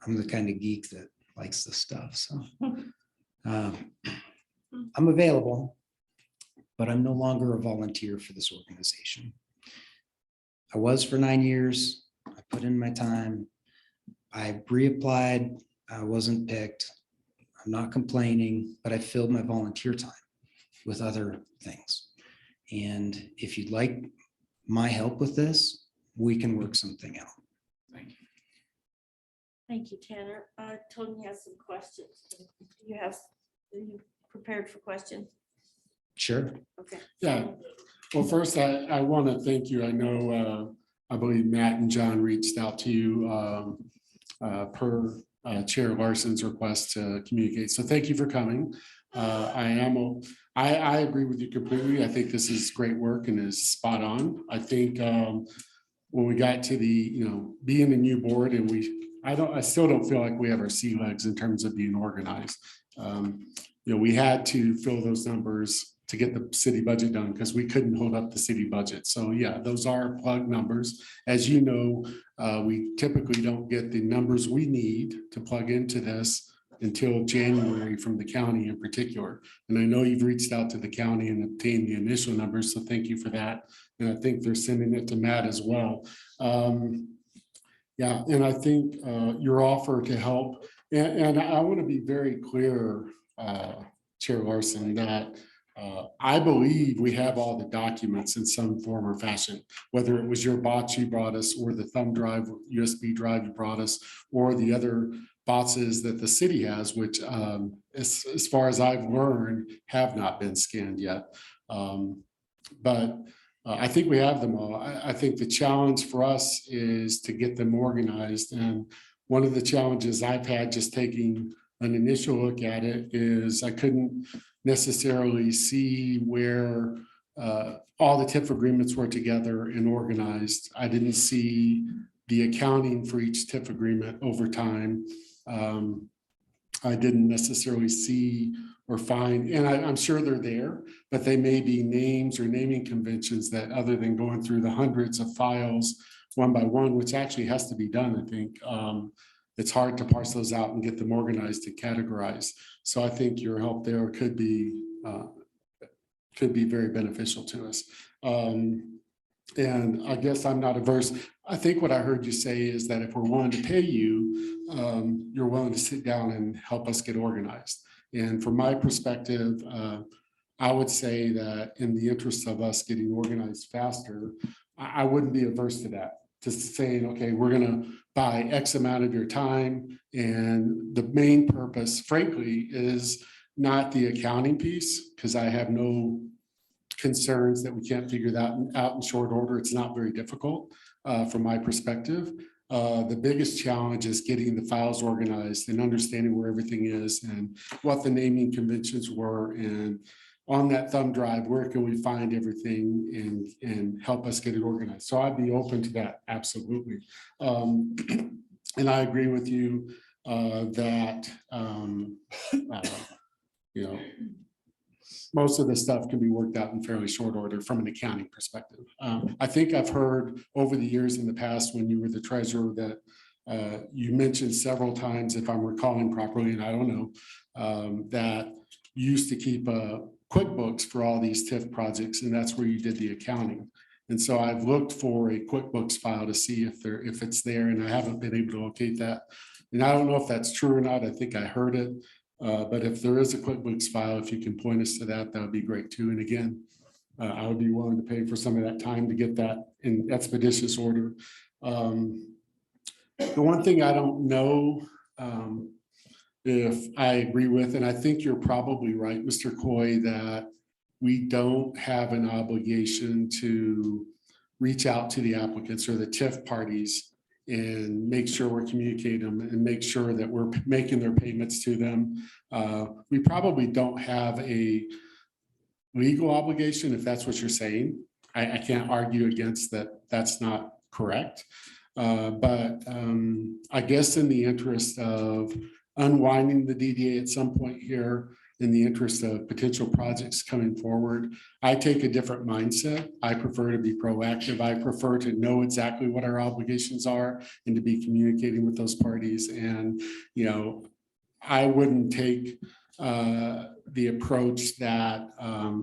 I'm the kind of geek that likes this stuff, so. I'm available, but I'm no longer a volunteer for this organization. I was for 9 years. I put in my time. I reapplied. I wasn't picked. I'm not complaining, but I filled my volunteer time with other things. And if you'd like my help with this, we can work something out. Thank you. Thank you, Tanner. Tony has some questions. Are you prepared for questions? Sure. Okay. Yeah. Well, first, I want to thank you. I know, I believe Matt and John reached out to you per Chair Larson's request to communicate. So thank you for coming. I agree with you completely. I think this is great work and is spot on. I think when we got to the, being a new board and I still don't feel like we have our sea legs in terms of being organized. We had to fill those numbers to get the city budget done because we couldn't hold up the city budget. So yeah, those are plug numbers. As you know, we typically don't get the numbers we need to plug into this until January from the county in particular. And I know you've reached out to the county and obtained the initial numbers, so thank you for that. And I think they're sending it to Matt as well. Yeah, and I think your offer to help, and I want to be very clear, Chair Larson, that I believe we have all the documents in some form or fashion, whether it was your box you brought us or the thumb drive, USB drive you brought us, or the other boxes that the city has, which as far as I've learned, have not been scanned yet. But I think we have them all. I think the challenge for us is to get them organized. And one of the challenges I've had just taking an initial look at it is I couldn't necessarily see where all the TIF agreements were together and organized. I didn't see the accounting for each TIF agreement over time. I didn't necessarily see or find, and I'm sure they're there, but they may be names or naming conventions that other than going through the hundreds of files one by one, which actually has to be done, I think. It's hard to parse those out and get them organized and categorized. So I think your help there could be very beneficial to us. And I guess I'm not averse. I think what I heard you say is that if we're willing to pay you, you're willing to sit down and help us get organized. And from my perspective, I would say that in the interest of us getting organized faster, I wouldn't be averse to that. Just saying, okay, we're going to buy X amount of your time. And the main purpose, frankly, is not the accounting piece, because I have no concerns that we can't figure that out in short order. It's not very difficult from my perspective. The biggest challenge is getting the files organized and understanding where everything is and what the naming conventions were. And on that thumb drive, where can we find everything and help us get it organized? So I'd be open to that, absolutely. And I agree with you that, most of the stuff can be worked out in fairly short order from an accounting perspective. I think I've heard over the years in the past when you were the treasurer that you mentioned several times, if I'm recalling properly, and I don't know, that you used to keep QuickBooks for all these TIF projects, and that's where you did the accounting. And so I've looked for a QuickBooks file to see if it's there, and I haven't been able to locate that. And I don't know if that's true or not. I think I heard it. But if there is a QuickBooks file, if you can point us to that, that would be great too. And again, I would be willing to pay for some of that time to get that in expeditious order. The one thing I don't know if I agree with, and I think you're probably right, Mr. Coy, that we don't have an obligation to reach out to the applicants or the TIF parties and make sure we're communicating them and make sure that we're making their payments to them. We probably don't have a legal obligation, if that's what you're saying. I can't argue against that. That's not correct. But I guess in the interest of unwinding the DDA at some point here in the interest of potential projects coming forward. I take a different mindset. I prefer to be proactive. I prefer to know exactly what our obligations are and to be communicating with those parties. And, you know, I wouldn't take the approach that,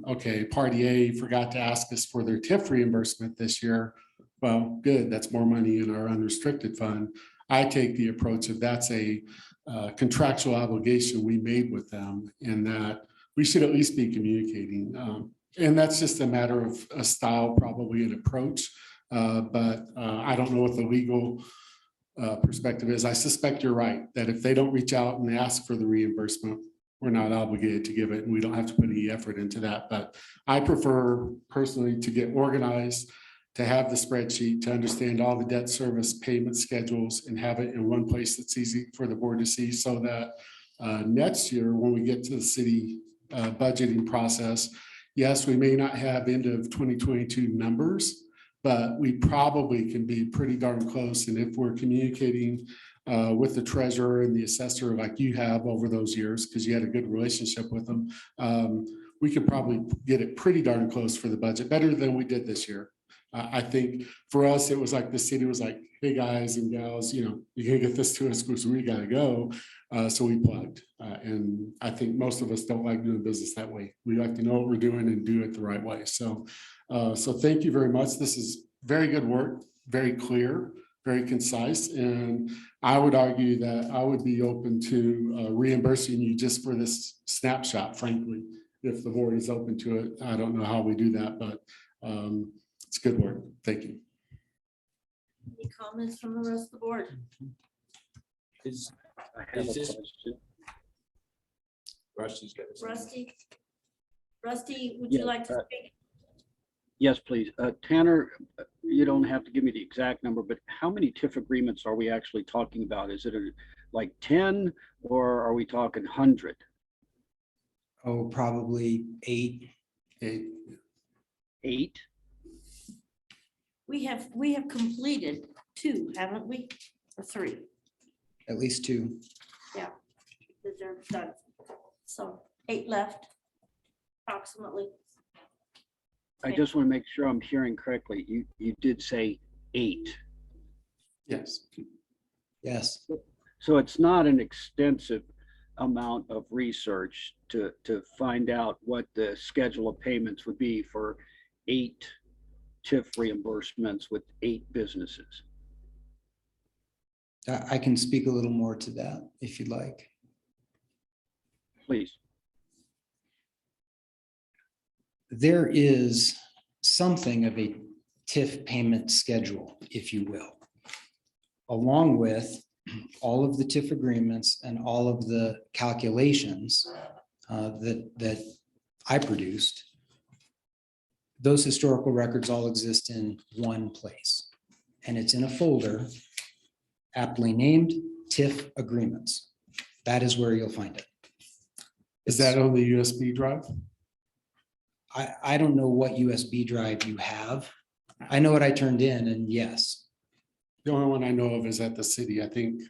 okay, party A forgot to ask us for their TIF reimbursement this year. Well, good, that's more money in our unrestricted fund. I take the approach of that's a contractual obligation we made with them, and that we should at least be communicating. And that's just a matter of a style, probably an approach. But I don't know what the legal perspective is. I suspect you're right, that if they don't reach out and ask for the reimbursement, we're not obligated to give it, and we don't have to put any effort into that. But I prefer personally to get organized, to have the spreadsheet, to understand all the debt service payment schedules and have it in one place that's easy for the board to see, so that next year, when we get to the city budgeting process, yes, we may not have end of 2022 numbers, but we probably can be pretty darn close. And if we're communicating with the treasurer and the assessor like you have over those years, because you had a good relationship with them, we could probably get it pretty darn close for the budget, better than we did this year. I think for us, it was like the city was like, hey guys and gals, you know, you can get this to us because we got to go. So we plugged. And I think most of us don't like doing business that way. We like to know what we're doing and do it the right way. So, so thank you very much. This is very good work, very clear, very concise. And I would argue that I would be open to reimbursing you just for this snapshot, frankly, if the board is open to it. I don't know how we do that, but it's good work. Thank you. Any comments from the rest of the board? I have a question. Rusty's got Rusty? Rusty, would Yeah, you like to speak? Yes, please. Tanner, you don't have to give me the exact number, but how many TIF agreements are we actually talking about? Is it like 10 or are we talking 100? Oh, probably 8. 8? We have completed 2, haven't we? Or 3? At least 2. Yeah. They're done. So 8 left, approximately. I just want to make sure I'm hearing correctly. You did say 8. Yes. Yes. So it's not an extensive amount of research to find out what the schedule of payments would be for 8 TIF reimbursements with 8 businesses. I can speak a little more to that if you'd like. Please. There is something of a TIF payment schedule, if you will, along with all of the TIF agreements and all of the calculations that I produced. Those historical records all exist in one place, and it's in a folder aptly named TIF agreements. That is where you'll find it. Is that on the USB drive? I don't know what USB drive you have. I know what I turned in, and yes. The only one I know of is at the city. I think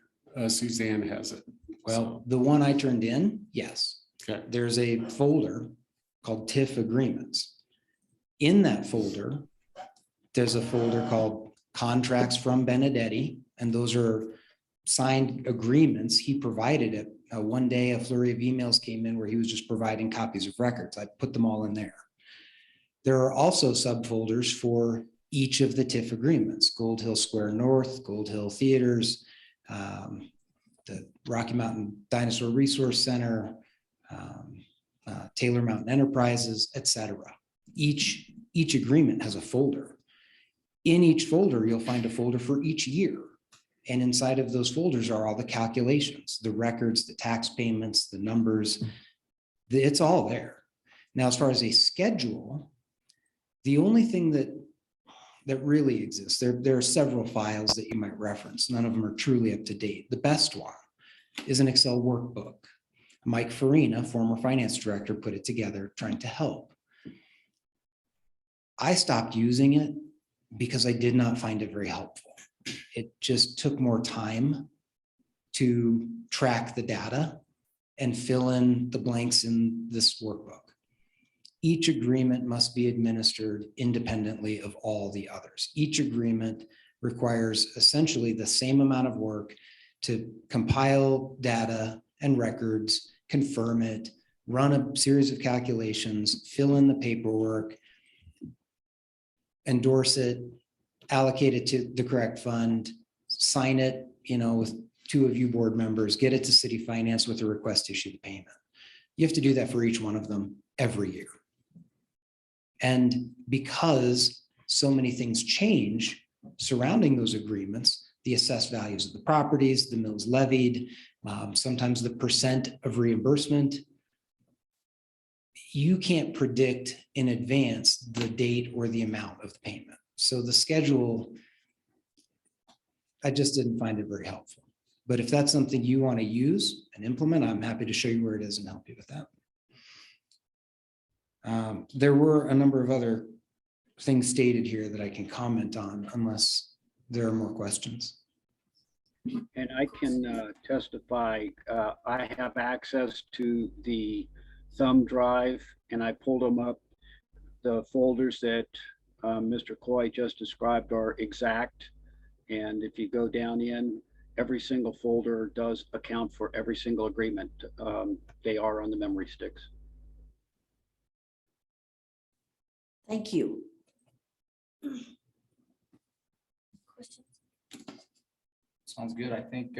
Suzanne has it. Well, the one I turned in, yes. Okay. There's a folder called TIF agreements. In that folder, there's a folder called contracts from Benedetti, and those are signed agreements he provided it. One day, a flurry of emails came in where he was just providing copies of records. I put them all in there. There are also subfolders for each of the TIF agreements: Gold Hill Square North, Gold Hill Theaters, the Rocky Mountain Dinosaur Resource Center, Taylor Mountain Enterprises, etc. Each agreement has a folder. In each folder, you'll find a folder for each year. And inside of those folders are all the calculations, the records, the tax payments, the numbers. It's all there. Now, as far as a schedule, the only thing that really exists, there are several files that you might reference. None of them are truly up to date. The best one is an Excel workbook. Mike Farina, former finance director, put it together trying to help. I stopped using it because I did not find it very helpful. It just took more time to track the data and fill in the blanks in this workbook. Each agreement must be administered independently of all the others. Each agreement requires essentially the same amount of work to compile data and records, confirm it, run a series of calculations, fill in the paperwork, endorse it, allocate it to the correct fund, sign it, with 2 of you board members, get it to city finance with a request to issue the payment. You have to do that for each one of them every year. And because so many things change surrounding those agreements, the assessed values of the properties, the mills levied, sometimes the percent of reimbursement, you can't predict in advance the date or the amount of the payment. So the schedule, I just didn't find it very helpful. But if that's something you want to use and implement, I'm happy to show you where it is and help you with that. There were a number of other things stated here that I can comment on unless there are more questions. And I can testify, I have access to the thumb drive and I pulled them up. The folders that Mr. Coy just described are exact. And if you go down in, every single folder does account for every single agreement. They are on the memory sticks. Thank you. Sounds good. I think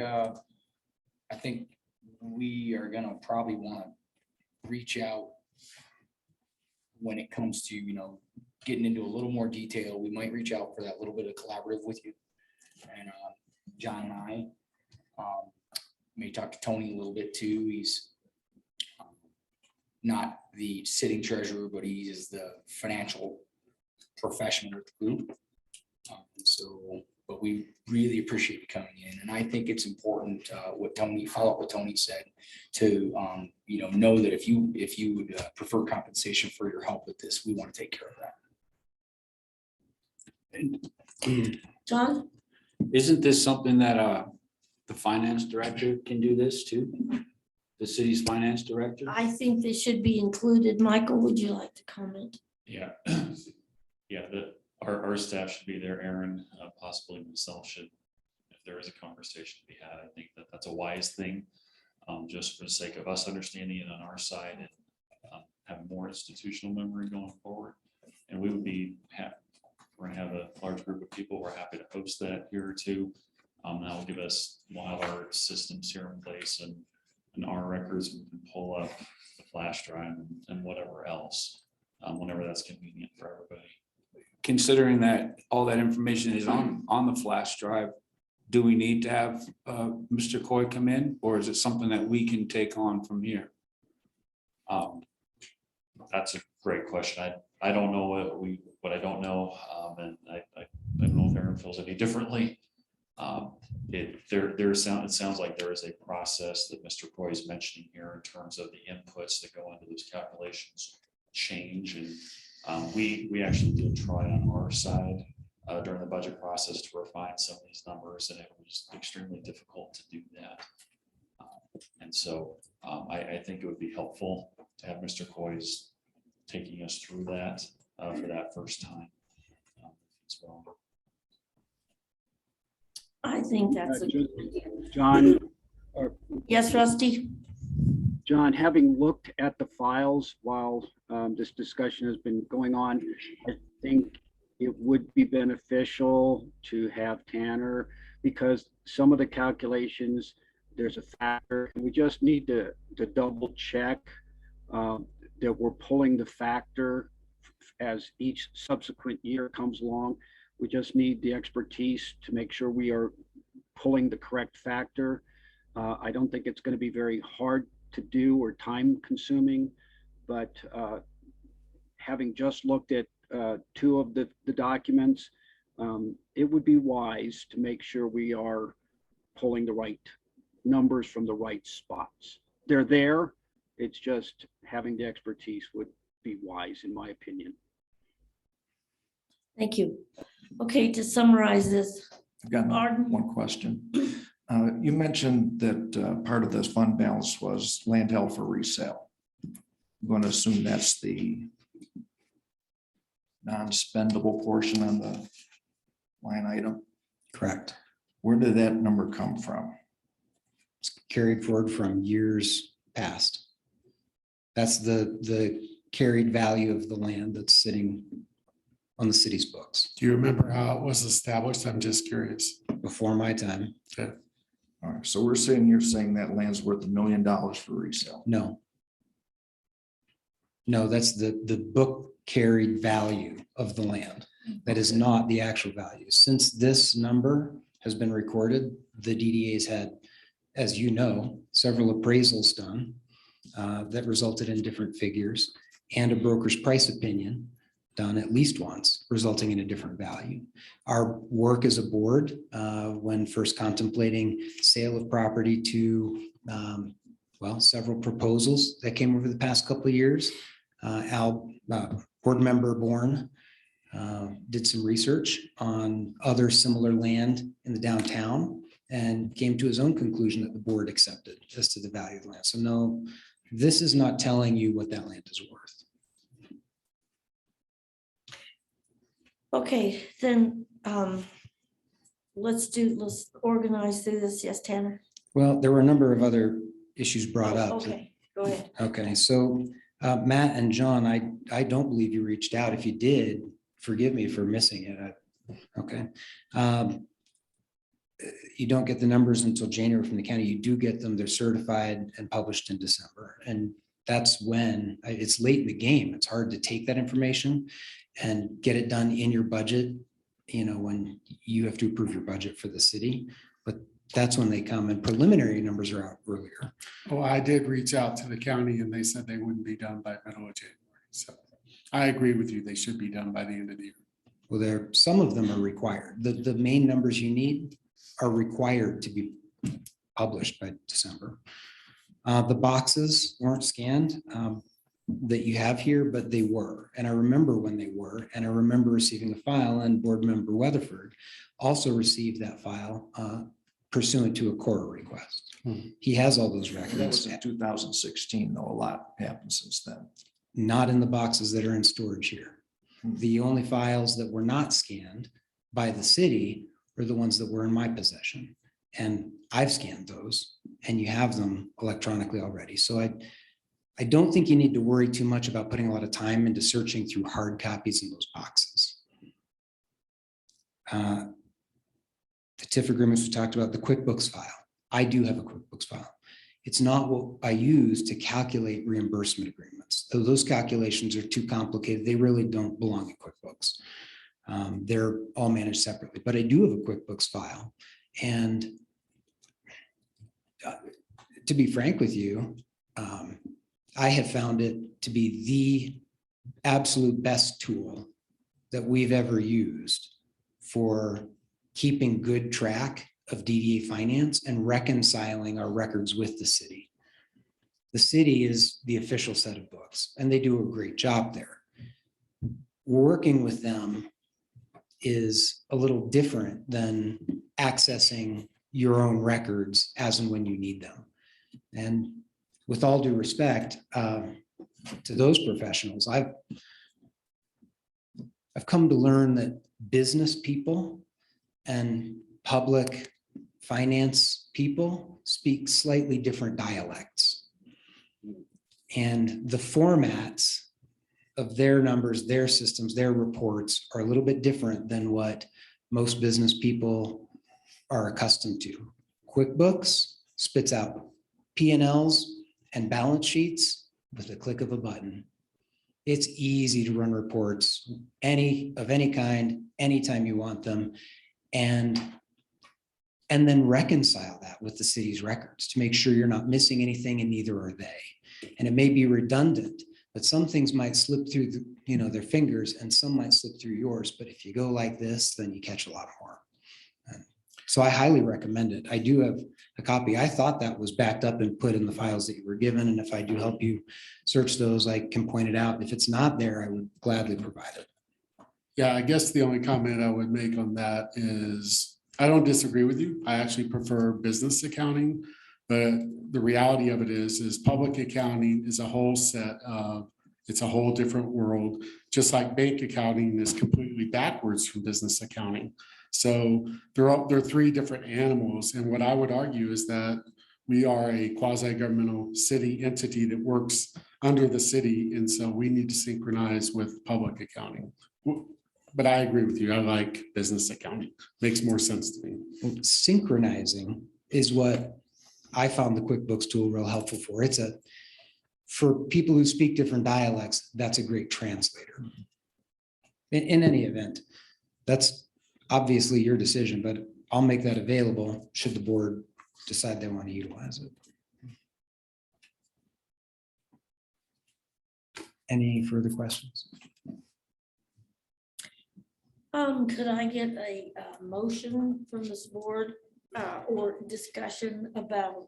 we are gonna probably want to reach out when it comes to, getting into a little more detail. We might reach out for that little bit of collaborative with you. And John and I may talk to Tony a little bit too. He's not the sitting treasurer, but he is the financial professional with the group. But we really appreciate you coming in. And I think it's important follow up what Tony said to, know that if you would prefer compensation for your help with this, we want to take care of that. John? Isn't this something that the finance director can do this too? The city's finance director? I think they should be included. Michael, would you like to comment? Yeah. Yeah, our staff should be there. Aaron, possibly myself should, if there is a conversation to be had. I think that's a wise thing, just for the sake of us understanding it on our side and having more institutional memory going forward. And we would be we're gonna have a large group of people. We're happy to host that here too. That will give us, we'll have our systems here in place and our records, we can pull up the flash drive and whatever else, whenever that's convenient for everybody. Considering that all that information is on the flash drive, do we need to have Mr. Coy come in, or is it something that we can take on from here? That's a great question. I don't know what I don't know, and I don't know if Aaron feels any differently. It sounds like there is a process that Mr. Coy is mentioning here in terms of the inputs that go into those calculations change, and we actually did try on our side during the budget process to refine some of these numbers, and it was extremely difficult to do that. And so I think it would be helpful to have Mr. Coy's taking us through that for that first time as well. I think that's John. Yes, Rusty. John, having looked at the files while this discussion has been going on, I think it would be beneficial to have Tanner, because some of the calculations, there's a factor, and we just need to double check that we're pulling the factor as each subsequent year comes along. We just need the expertise to make sure we are pulling the correct factor. I don't think it's going to be very hard to do or time consuming, but having just looked at 2 of the documents, it would be wise to make sure we are pulling the right numbers from the right spots. They're there. It's just having the expertise would be wise, in my opinion. Thank you. Okay, to summarize this, I've got Arden? one question. You mentioned that part of this fund balance was land held for resale. I'm going to assume that's the non-spendable portion on the line item. Correct. Where did that number come from? It's carried forward from years past. That's the carried value of the land that's sitting on the city's books Do you remember how it was established? I'm just curious. before my time. Okay. All right, so we're sitting here saying that land's worth $1 million for resale. No. No, that's the book carried value of the land. That is not the actual value. Since this number has been recorded, the DDA's had, as you know, several appraisals done that resulted in different figures, and a broker's price opinion done at least once, resulting in a different value. Our work as a board, when first contemplating sale of property to, well, several proposals that came over the past couple of years. Board member Bourne did some research on other similar land in the downtown and came to his own conclusion that the board accepted as to the value of the land. So no, this is not telling you what that land is worth. Okay, then let's organize through this. Yes, Tanner? Well, there were a number of other issues brought up. Okay, go ahead. Okay, so Matt and John, I don't believe you reached out. If you did, forgive me for missing it. Okay. You don't get the numbers until January from the county. You do get them. They're certified and published in December. And that's when it's late in the game. It's hard to take that information and get it done in your budget, you know, when you have to approve your budget for the city. But that's when they come, and preliminary numbers are out earlier. Oh, I did reach out to the county and they said they wouldn't be done by middle of January. So I agree with you. They should be done by the end of the year. Well, some of them are required. The main numbers you need are required to be published by December. The boxes weren't scanned that you have here, but they were. And I remember when they were, and I remember receiving a file, and board member Weatherford also received that file pursuant to a court request. He has all those records. That was in 2016, though. A lot happened since then. Not in the boxes that are in storage here. The only files that were not scanned by the city were the ones that were in my possession. And I've scanned those, and you have them electronically already. So I don't think you need to worry too much about putting a lot of time into searching through hard copies in those boxes. The TIF agreements we talked about, the QuickBooks file. I do have a QuickBooks file. It's not what I use to calculate reimbursement agreements. Though those calculations are too complicated, they really don't belong in QuickBooks. They're all managed separately, but I do have a QuickBooks file. And to be frank with you, I have found it to be the absolute best tool that we've ever used for keeping good track of DDA finance and reconciling our records with the city. The city is the official set of books, and they do a great job there. Working with them is a little different than accessing your own records as and when you need them. And with all due respect to those professionals, I've come to learn that business people and public finance people speak slightly different dialects. And the formats of their numbers, their systems, their reports are a little bit different than what most business people are accustomed to. QuickBooks spits out P&Ls and balance sheets with the click of a button. It's easy to run reports of any kind, anytime you want them, and then reconcile that with the city's records to make sure you're not missing anything, and neither are they. And it may be redundant, but some things might slip through their fingers, and some might slip through yours. But if you go like this, then you catch a lot more. So I highly recommend it. I do have a copy. I thought that was backed up and put in the files that you were given. And if I do help you search those, I can point it out. If it's not there, I would gladly provide it. Yeah, I guess the only comment I would make on that is I don't disagree with you. I actually prefer business accounting. But the reality of it is public accounting is a whole set of, it's a whole different world. Just like bank accounting is completely backwards from business accounting. So they're three different animals. And what I would argue is that we are a quasi-governmental city entity that works under the city. And so we need to synchronize with public accounting. But I agree with you. I like business accounting. Makes more sense to me. Well, synchronizing is what I found the QuickBooks tool real helpful for. For people who speak different dialects, that's a great translator. In any event, that's obviously your decision, but I'll make that available should the board decide they want to utilize it. Any further questions? Could I get a motion from this board or discussion about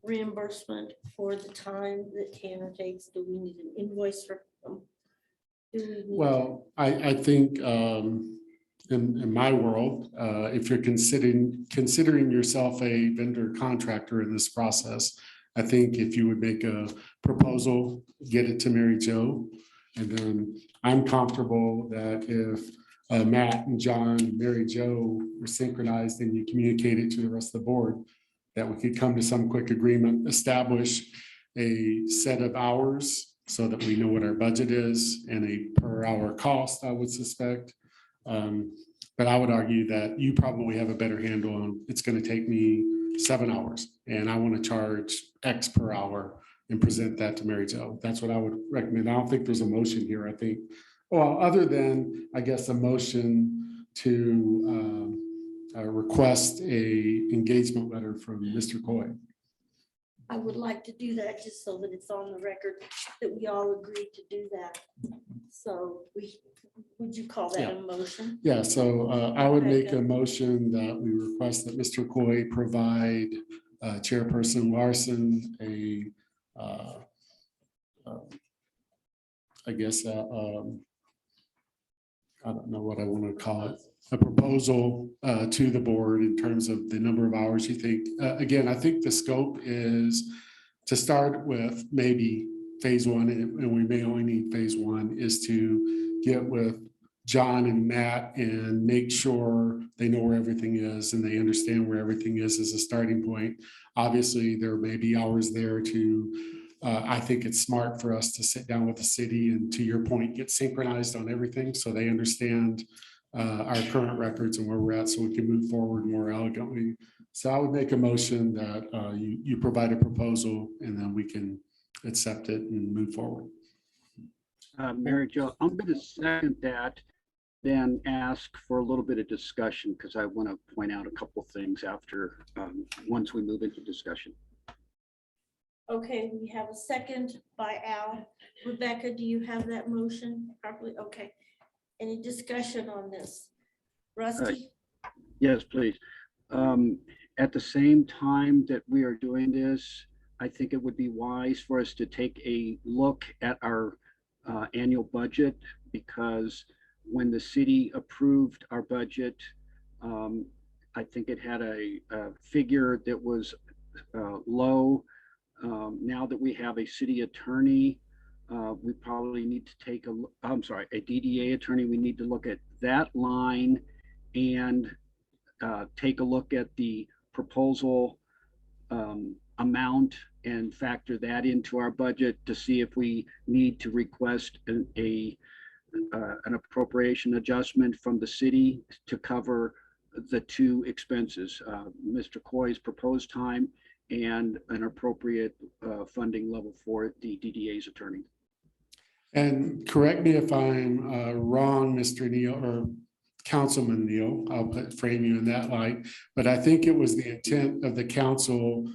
reimbursement for the time that Tanner takes? Do we need an invoice for them? Well, I think in my world, if you're considering yourself a vendor contractor in this process, I think if you would make a proposal, get it to Mary Jo, and then I'm comfortable that if Matt and John, and Mary Jo were synchronized and you communicate it to the rest of the board, that we could come to some quick agreement, establish a set of hours so that we know what our budget is and a per hour cost, I would suspect. But I would argue that you probably have a better handle on, it's going to take me 7 hours and I want to charge X per hour and present that to Mary Jo. That's what I would recommend. I don't think there's a motion here. I think, well, other than, I guess, a motion to request a engagement letter from Mr. Coy. I would like to do that just so that it's on the record that we all agreed to do that. So would you call that a motion? Yeah, so I would Okay, make good. a motion that we request that Mr. Coy provide Chairperson Larson I guess, I don't know what I want to call it, a proposal to the board in terms of the number of hours you think. Again, I think the scope is to start with maybe phase one, and we may only need phase one, is to get with John and Matt and make sure they know where everything is and they understand where everything is as a starting point. Obviously, there may be hours there to I think it's smart for us to sit down with the city and, to your point, get synchronized on everything so they understand our current records and where we're at so we can move forward more elegantly. So I would make a motion that you provide a proposal and then we can accept it and move forward. Mary Jo, I'm going to second that, then ask for a little bit of discussion because I want to point out a couple of things after, once we move into discussion. Okay, we have a second by Al. Rebecca, do you have that motion properly? Okay. Any discussion on this? Rusty? Yes, please. At the same time that we are doing this, I think it would be wise for us to take a look at our annual budget, because when the city approved our budget, I think it had a figure that was low. Now that we have a city attorney, we probably need to take a DDA attorney. We need to look at that line and take a look at the proposal amount and factor that into our budget to see if we need to request an appropriation adjustment from the city to cover the two expenses, Mr. Coy's proposed time and an appropriate funding level for the DDA's attorney. And correct me if I'm wrong, Mr. Neal, or Councilman Neal, I'll frame you in that light, but I think it was the intent of the council.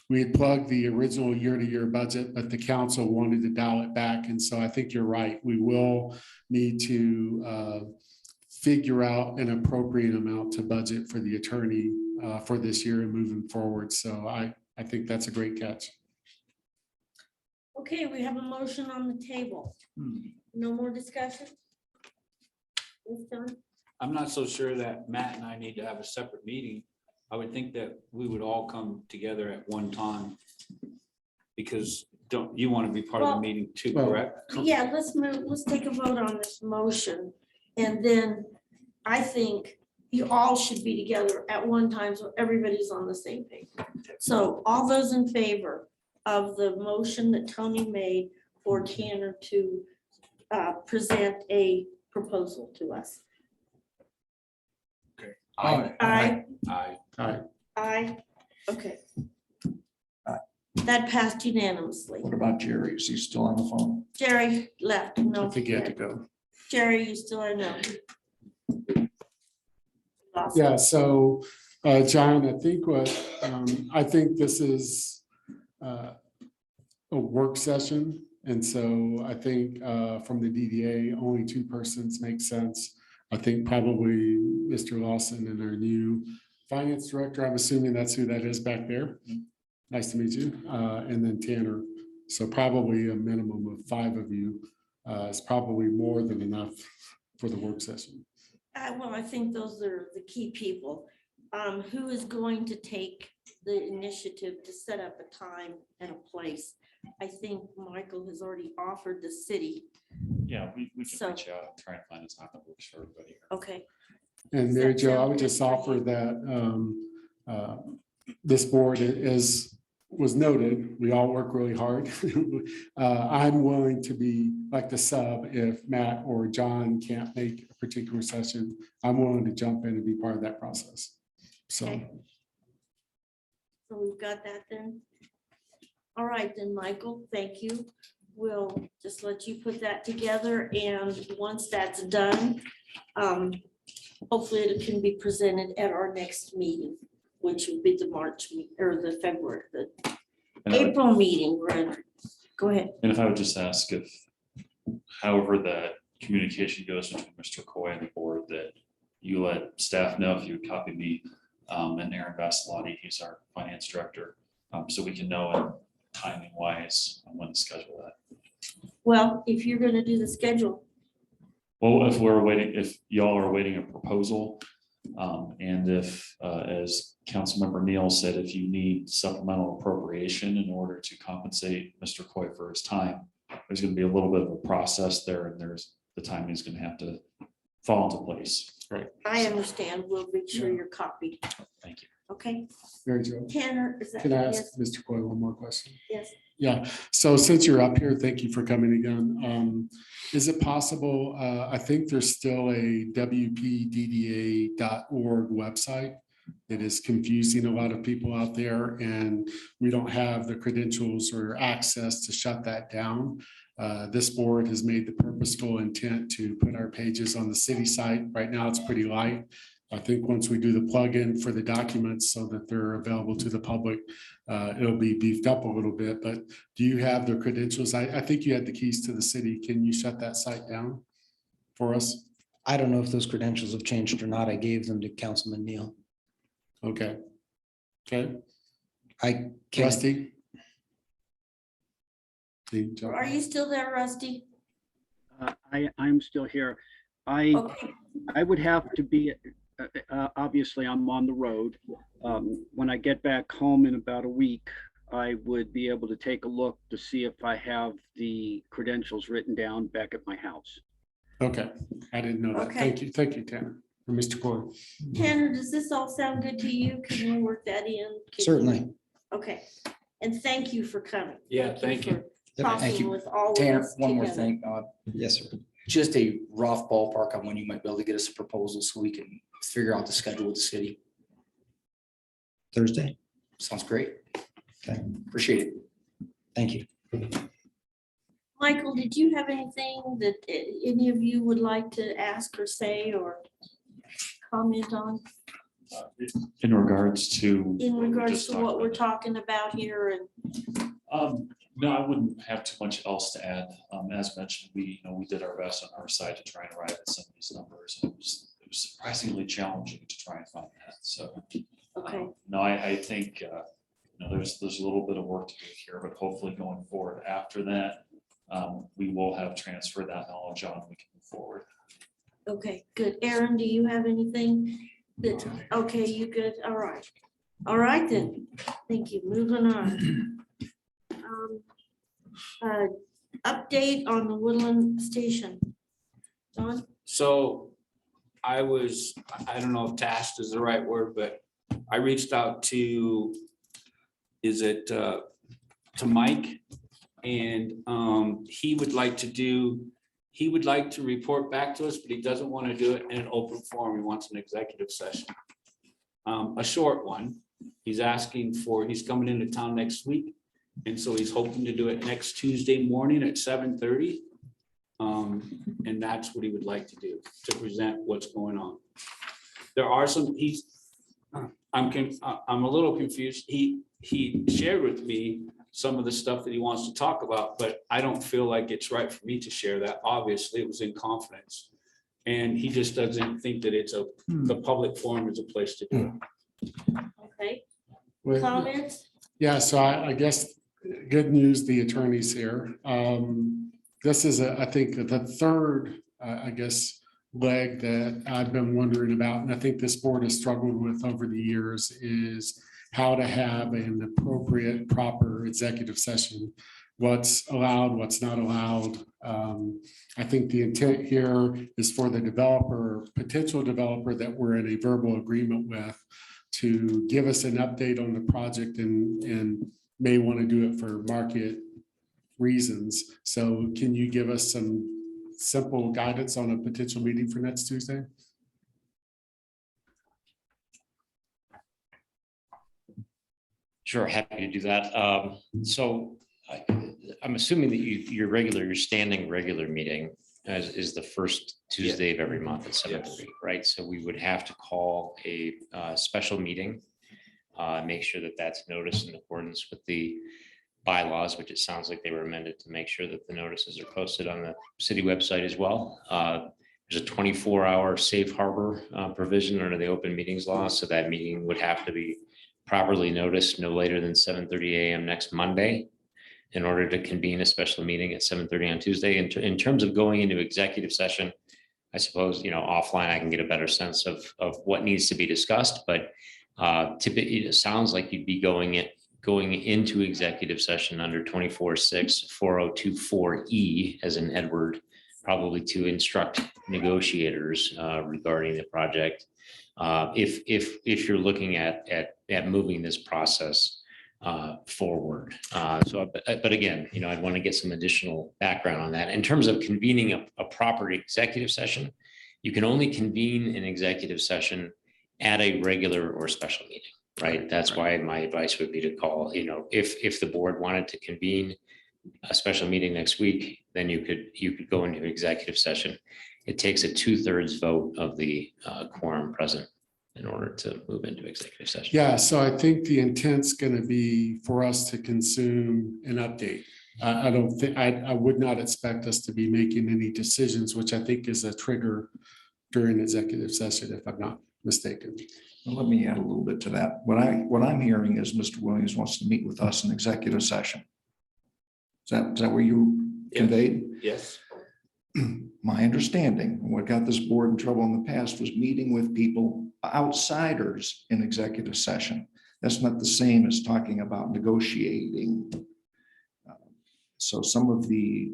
We had plugged the original year-to-year budget, but the council wanted to dial it back. And so I think you're right. We will need to figure out an appropriate amount to budget for the attorney for this year and moving forward. So I think that's a great catch. Okay, we have a motion on the table. No more discussion? It's done. I'm not so sure that Matt and I need to have a separate meeting. I would think that we would all come together at one time. Because don't you want to be part of the Well- meeting too, Well- correct? Yeah, let's take a vote on this motion. And then I think you all should be together at one time, so everybody's on the same page. So all those in favor of the motion that Tony made for Tanner to present a proposal to us? Aye. Aye. Aye. Aye. Aye, okay. Aye. That passed unanimously. What about Jerry? Is he still on the phone? Jerry left, no. I think you had to go. Jerry, you still are no. Lost. Yeah, so, John, I think this is a work session. And so I think from the DDA, only two persons make sense. I think probably Mr. Lawson and our new finance director, I'm assuming that's who that is back there. Nice to meet you. And then Tanner. So probably a minimum of 5 of you is probably more than enough for the work session. Well, I think those are the key people. Who is going to take the initiative to set up a time and a place? I think Michael has already offered the city. Yeah, we can So- reach out and try and find a time that works for everybody here. Okay, And Does Mary that Jo, I sound would good just for you? offer that this board was noted, we all work really hard. I'm willing to be like the sub if Matt or John can't make a particular session. I'm willing to jump in and be part of that process. So, Okay. so we've got that then. All right, then, Michael, thank you. We'll just let you put that together, and once that's done, hopefully it can be presented at our next meeting, which would be the March or the February, the And I would- April meeting, rather. Go ahead. And if I would just ask if, however that communication goes between Mr. Coy and the board, that you let staff know, if you would copy me, and Aaron Vasilati, he's our finance director, so we can know timing wise when to schedule that. Well, if you're gonna do the schedule, Well, if y'all are awaiting a proposal, and if, as Councilmember Neal said, if you need supplemental appropriation in order to compensate Mr. Coy for his time, there's gonna be a little bit of a process there, and the timing is gonna have to fall into place. Right. I understand. We'll make sure Yeah. you're copied. Thank you. Okay, Mary Jo, Tanner, is that? can I yes, ask Mr. Coy one more question? Yes. Yeah, so since you're up here, thank you for coming again. Is it possible, I think there's still a WPDDA.org website that is confusing a lot of people out there, and we don't have the credentials or access to shut that down. This board has made the purposeful intent to put our pages on the city site. Right now, it's pretty light. I think once we do the plugin for the documents so that they're available to the public, it'll be beefed up a little bit, but do you have the credentials? I think you had the keys to the city. Can you shut that site down for us? I don't know if those credentials have changed or not. I gave them to Councilman Neal. Okay. Okay, I can't, Rusty? Are you still there, Rusty? I'm still here. I Okay, would have to be, obviously, I'm on the road. When I get back home in about a week, I would be able to take a look to see if I have the credentials written down back at my house. Okay, I didn't know that. Okay. Thank you, Tanner. And Mr. Coy. Tanner, does this all sound good to you? Can we work that in? Can you- certainly. Okay, and thank you for coming. Yeah, thank you. for Yep, thank Talking you. with all of Tanner, us one more together. thing, Yes, sir. just a rough ballpark on when you might be able to get us a proposal so we can figure out the schedule with the city. Thursday. Sounds great. Okay. Appreciate it. Thank you. Michael, did you have anything that any of you would like to ask or say or comment on In regards to. in what we regards just to talked what we're about. talking about here? And No, I wouldn't have too much else to add. As mentioned, we did our best on our side to try and arrive at some of these numbers. And it was surprisingly challenging to try and find that. So, okay, no, I think, there's a little bit of work to do here, but hopefully going forward after that, we will have transferred that knowledge on, and we can move forward. Okay, good. Aaron, do you have anything that, okay, you good? All right. All right then. Thank you. Moving on. Uh, Update on the Woodland Station. Don? So I don't know if tasked is the right word, but I reached out to, to Mike? And he would like to report back to us, but he doesn't want to do it in an open forum. He wants an executive session. A short one. He's coming into town next week. And so he's hoping to do it next Tuesday morning at 7:30. And that's what he would like to do, to present what's going on. There are I'm a little confused. He shared with me some of the stuff that he wants to talk about, but I don't feel like it's right for me to share that. Obviously, it was in confidence. And he just doesn't think that the public forum is a place to do it. Okay, Well, comments? yeah, so I guess, good news, the attorney's here. This is, I think, the third, I guess, leg that I've been wondering about, and I think this board has struggled with over the years, is how to have an appropriate, proper executive session. What's allowed, what's not allowed. I think the intent here is for the developer, potential developer that we're in a verbal agreement with, to give us an update on the project and may want to do it for market reasons. So can you give us some simple guidance on a potential meeting for next Tuesday? Sure, happy to do that. So I'm assuming that your standing regular meeting is the first Tuesday of every month at 7:30, right? So we would have to call a special meeting, make sure that that's noticed in accordance with the bylaws, which it sounds like they were amended to make sure that the notices are posted on the city website as well. There's a 24-hour safe harbor provision under the open meetings law. So that meeting would have to be properly noticed no later than 7:30 a.m. next Monday in order to convene a special meeting at 7:30 on Tuesday. In terms of going into executive session, I suppose, offline, I can get a better sense of what needs to be discussed, but typically it sounds like you'd be going into executive session under 24(6) 4024E as in Edward, probably to instruct negotiators regarding the project. If you're looking at moving this process forward. But again, I'd want to get some additional background on that. In terms of convening a proper executive session, you can only convene an executive session at a regular or special meeting. Right. That's why my advice would be to call, if the board wanted to convene a special meeting next week, then you could go into executive session. It takes a 2/3 vote of the quorum present in order to move into executive session. Yeah, so I think the intent's going to be for us to consume an update. I would not expect us to be making any decisions, which I think is a trigger during executive session, if I'm not mistaken. Well, let me add a little bit to that. What I'm hearing is Mr. Williams wants to meet with us in executive session. Is that what you conveyed? Yes. My understanding, what got this board in trouble in the past was meeting with people, outsiders in executive session. That's not the same as talking about negotiating. So some of the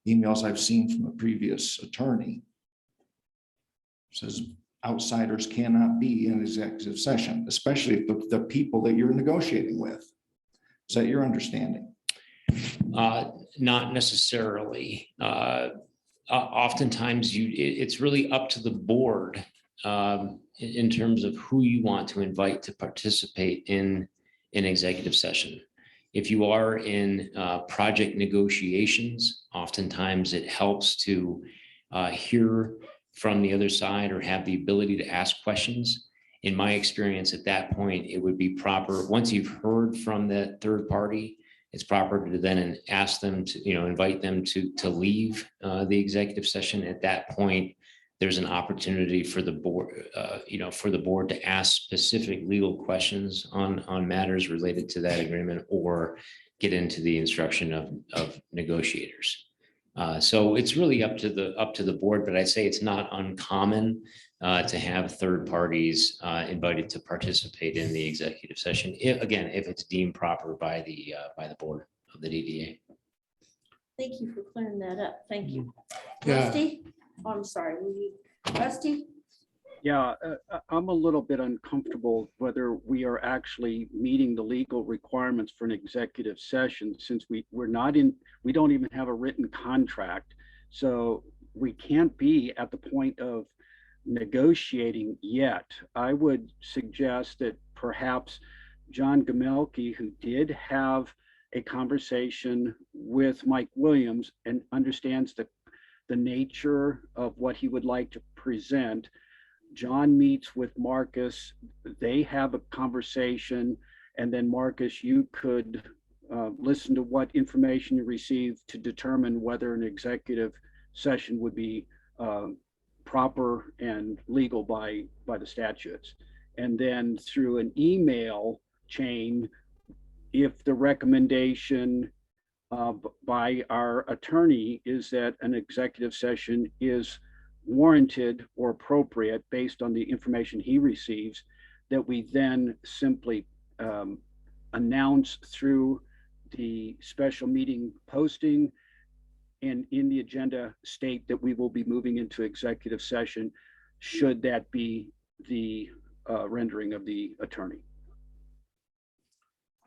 emails I've seen from the previous attorney says outsiders cannot be in executive session, especially if the people that you're negotiating with. Is that your understanding? Not necessarily. Oftentimes it's really up to the board in terms of who you want to invite to participate in an executive session. If you are in project negotiations, oftentimes it helps to hear from the other side or have the ability to ask questions. In my experience, at that point, it would be proper, once you've heard from the third party, it's proper to then ask them to, invite them to leave the executive session. At that point, there's an opportunity for the board, to ask specific legal questions on matters related to that agreement or get into the instruction of negotiators. So it's really up to the board, but I say it's not uncommon to have third parties invited to participate in the executive session. If it's deemed proper by the board of the DDA. Thank you for clearing that up. Thank you. Yeah. Rusty? Oh, I'm sorry. Rusty? Yeah, I'm a little bit uncomfortable whether we are actually meeting the legal requirements for an executive session, since we don't even have a written contract. So we can't be at the point of negotiating yet. I would suggest that perhaps John Gamelke, who did have a conversation with Mike Williams and understands the nature of what he would like to present, John meets with Marcus, they have a conversation, and then Marcus, you could listen to what information you received to determine whether an executive session would be proper and legal by the statutes. And then through an email chain, if the recommendation by our attorney is that an executive session is warranted or appropriate based on the information he receives, that we then simply announce through the special meeting posting and in the agenda state that we will be moving into executive session, should that be the rendering of the attorney.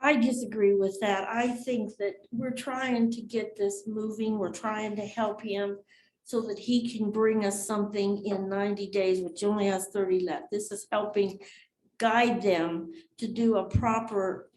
I disagree with that. I think that we're trying to get this moving. We're trying to help him so that he can bring us something in 90 days, which only has 30 left. This is helping guide them to do a proper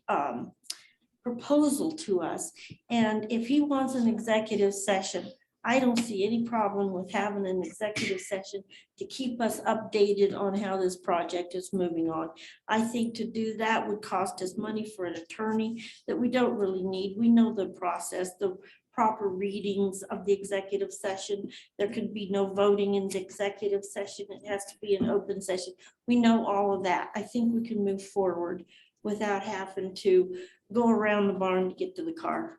proposal to us. And if he wants an executive session, I don't see any problem with having an executive session to keep us updated on how this project is moving on. I think to do that would cost us money for an attorney that we don't really need. We know the process, the proper readings of the executive session. There could be no voting in the executive session. It has to be an open session. We know all of that. I think we can move forward without having to go around the barn to get to the car.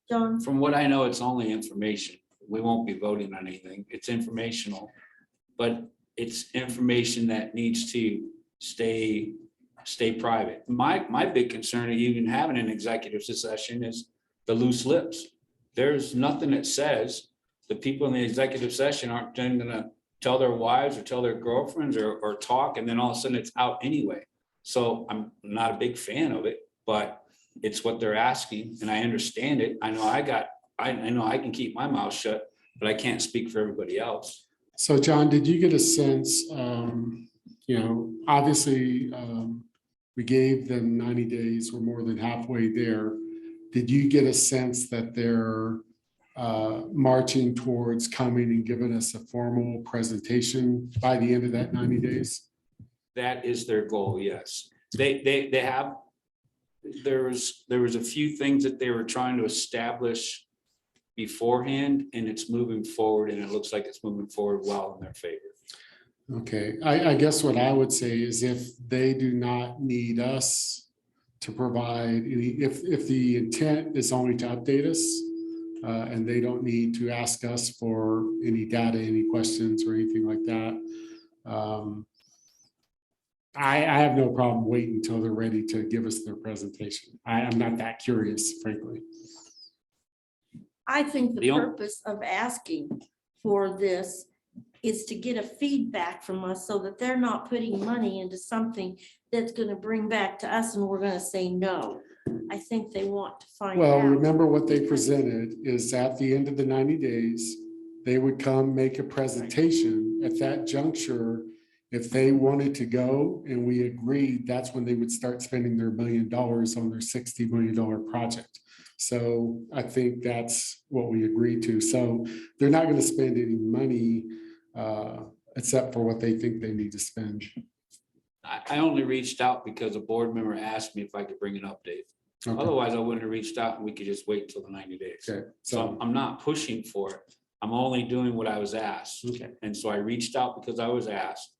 John? From what I know, it's only information. We won't be voting on anything. It's informational, but it's information that needs to stay private. My big concern of even having an executive session is the loose lips. There's nothing that says the people in the executive session aren't then gonna tell their wives or tell their girlfriends or talk, and then all of a sudden it's out anyway. So I'm not a big fan of it, but it's what they're asking, and I understand it. I know I know I can keep my mouth shut, but I can't speak for everybody else. So John, did you get a sense, obviously, we gave them 90 days, we're more than halfway there. Did you get a sense that they're marching towards coming and giving us a formal presentation by the end of that 90 days? That is their goal, yes. They have, there was a few things that they were trying to establish beforehand, and it's moving forward, and it looks like it's moving forward well in their favor. Okay, I guess what I would say is if they do not need us to provide any, if the intent is only to update us, and they don't need to ask us for any data, any questions or anything like that, I have no problem waiting until they're ready to give us their presentation. I'm not that curious, frankly. I think the purpose of asking for this is to get a feedback from us so that they're not putting money into something that's going to bring back to us and we're going to say no. I think they want to find out. Well, remember what they presented is at the end of the 90 days, they would come make a presentation. At that juncture, if they wanted to go and we agreed, that's when they would start spending their $1 million on their $60 million project. So I think that's what we agreed to. So they're not going to spend any money except for what they think they need to spend. I only reached out because a board member asked me if I could bring an update. Okay. Otherwise, I wouldn't have reached out and we could just wait till the 90 days. Okay. So I'm not pushing for it. I'm only doing what I was asked. Okay. And so I reached out because I was asked.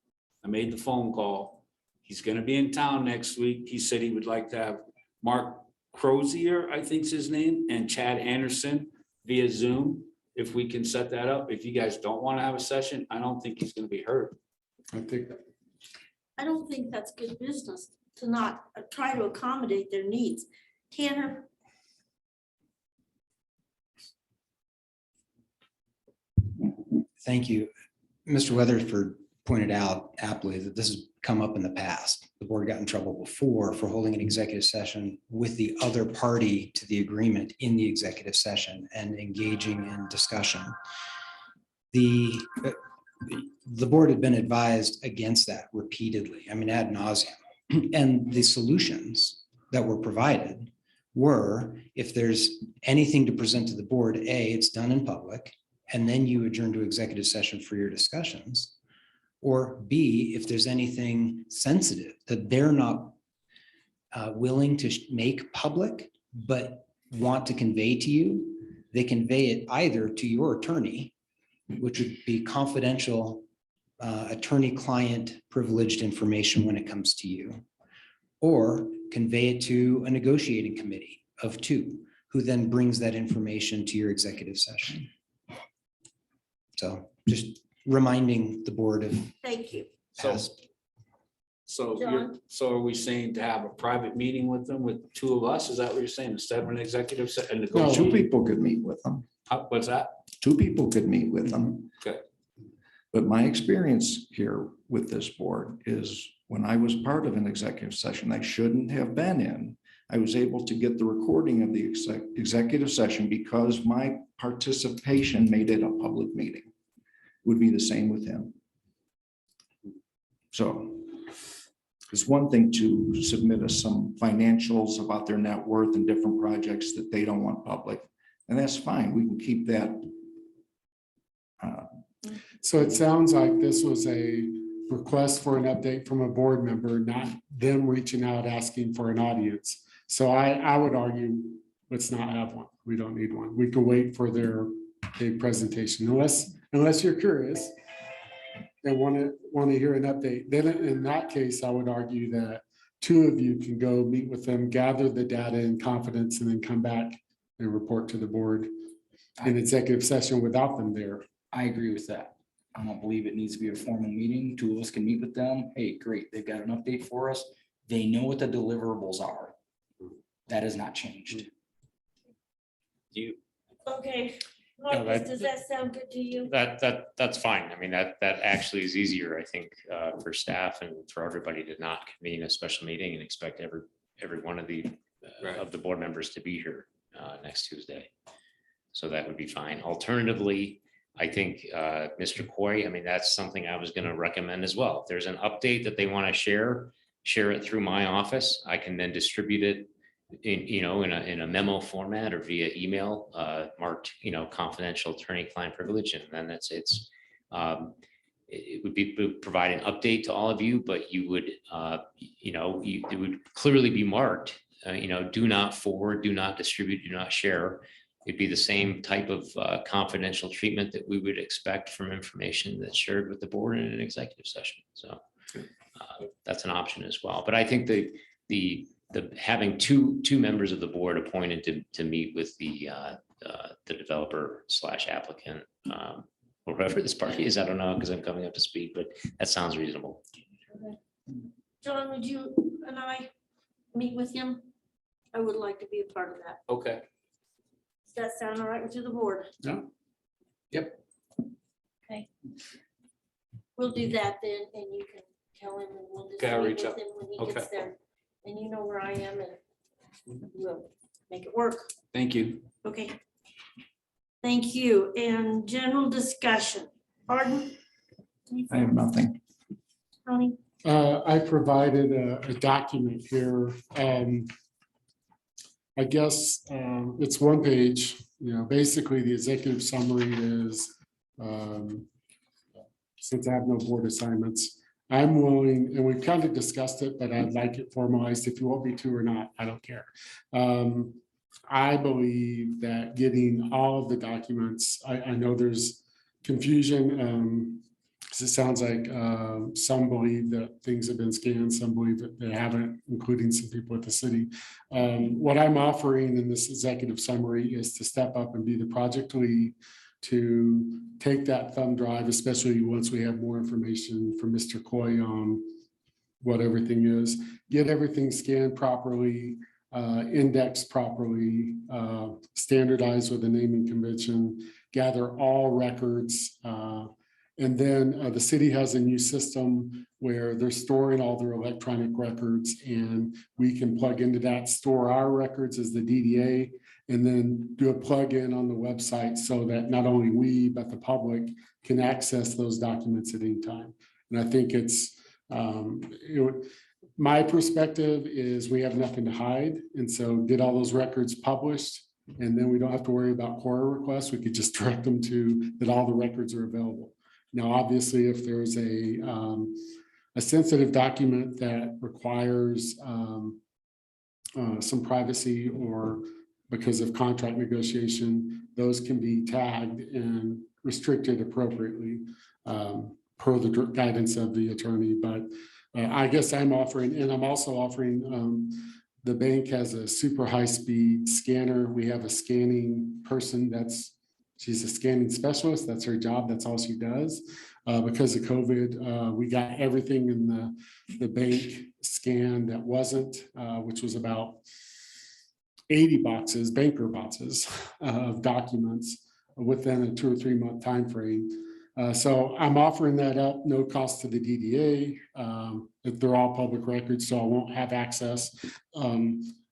I made the phone call. He's going to be in town next week. He said he would like to have Mark Crozier, I think's his name, and Chad Anderson via Zoom. If we can set that up, if you guys don't want to have a session, I don't think he's going to be hurt. I think I don't think that's good business to not try to accommodate their needs. Tanner? Thank you. Mr. Weatherford pointed out aptly that this has come up in the past. The board got in trouble before for holding an executive session with the other party to the agreement in the executive session and engaging in discussion. The board had been advised against that repeatedly, I mean, ad nauseum. And the solutions that were provided were, if there's anything to present to the board, A, it's done in public, and then you adjourn to executive session for your discussions. Or B, if there's anything sensitive that they're not willing to make public, but want to convey to you, they convey it either to your attorney, which would be confidential attorney-client privileged information when it comes to you, or convey it to a negotiating committee of two, who then brings that information to your executive session. So just reminding the board of Thank you. past. John? So are we saying to have a private meeting with them, with two of us? Is that what you're saying, instead of an executive session? No, two people could meet with them. What's that? Two people could meet with them. Okay. But my experience here with this board is when I was part of an executive session I shouldn't have been in, I was able to get the recording of the executive session because my participation made it a public meeting. Would be the same with him. So it's one thing to submit us some financials about their net worth and different projects that they don't want public. And that's fine. We can keep that. so. It sounds like this was a request for an update from a board member, not them reaching out asking for an audience. So I would argue, let's not have one. We don't need one. We can wait for their presentation unless you're curious and want to hear an update. Then in that case, I would argue that two of you can go meet with them, gather the data in confidence, and then come back and report to the board in executive session without them there. I agree with that. I don't believe it needs to be a formal meeting. Two of us can meet with them. Hey, great, they've got an update for us. They know what the deliverables are. That has not changed. Okay. No, Marcus, does that sound good to you? That's fine. I mean, that actually is easier, I think, for staff and for everybody to not convene a special meeting and expect every one of the board members to be here next Tuesday. So that would be fine. Alternatively, I think Mr. Coy, I mean, that's something I was going to recommend as well. If there's an update that they want to share it through my office. I can then distribute it in a memo format or via email, marked, confidential attorney-client privilege, and then it would provide an update to all of you, but you would, it would clearly be marked, do not forward, do not distribute, do not share. It'd be the same type of confidential treatment that we would expect from information that's shared with the board in an executive session. So that's an option as well. But I think the having two members of the board appointed to meet with the developer / applicant, or whoever this party is, I don't know, because I'm coming up to speed, but that sounds reasonable. Okay. John, would you and I meet with him? I would like to be a part of that. Okay. Does that sound all right with you, the board? Yeah. Yep. Okay. We'll do that then, and you can tell him, and we'll just Okay, I'll meet reach with out. him when he Okay. gets there. And you know where I am, and we'll make it work. Thank you. Okay. Thank you. And general discussion. Pardon? I have nothing. Tony? I provided a document here. I guess it's one page, basically the executive summary is, since I have no board assignments, I'm willing, and we've kind of discussed it, but I'd like it formalized. If you want me to or not, I don't care. I believe that getting all of the documents, I know there's confusion. Because it sounds like some believe that things have been scanned, some believe that they haven't, including some people at the city. What I'm offering in this executive summary is to step up and be the project lead to take that thumb drive, especially once we have more information from Mr. Coy on what everything is, get everything scanned properly, indexed properly, standardized with the naming convention, gather all records. And then the city has a new system where they're storing all their electronic records, and we can plug into that, store our records as the DDA, and then do a plug-in on the website so that not only we, but the public can access those documents at any time. And I think it's, my perspective is we have nothing to hide. And so get all those records published, and then we don't have to worry about CORA requests. We could just direct them to that all the records are available. Now, obviously, if there's a sensitive document that requires some privacy or because of contract negotiation, those can be tagged and restricted appropriately per the guidance of the attorney. But I guess I'm offering, and I'm also offering, the bank has a super high-speed scanner. We have a scanning person she's a scanning specialist. That's her job. That's all she does. Because of COVID, we got everything in the bank scan that wasn't, which was about 80 boxes, banker boxes of documents within a 2 or 3 month time frame. So I'm offering that up, no cost to the DDA. They're all public records, so I won't have access.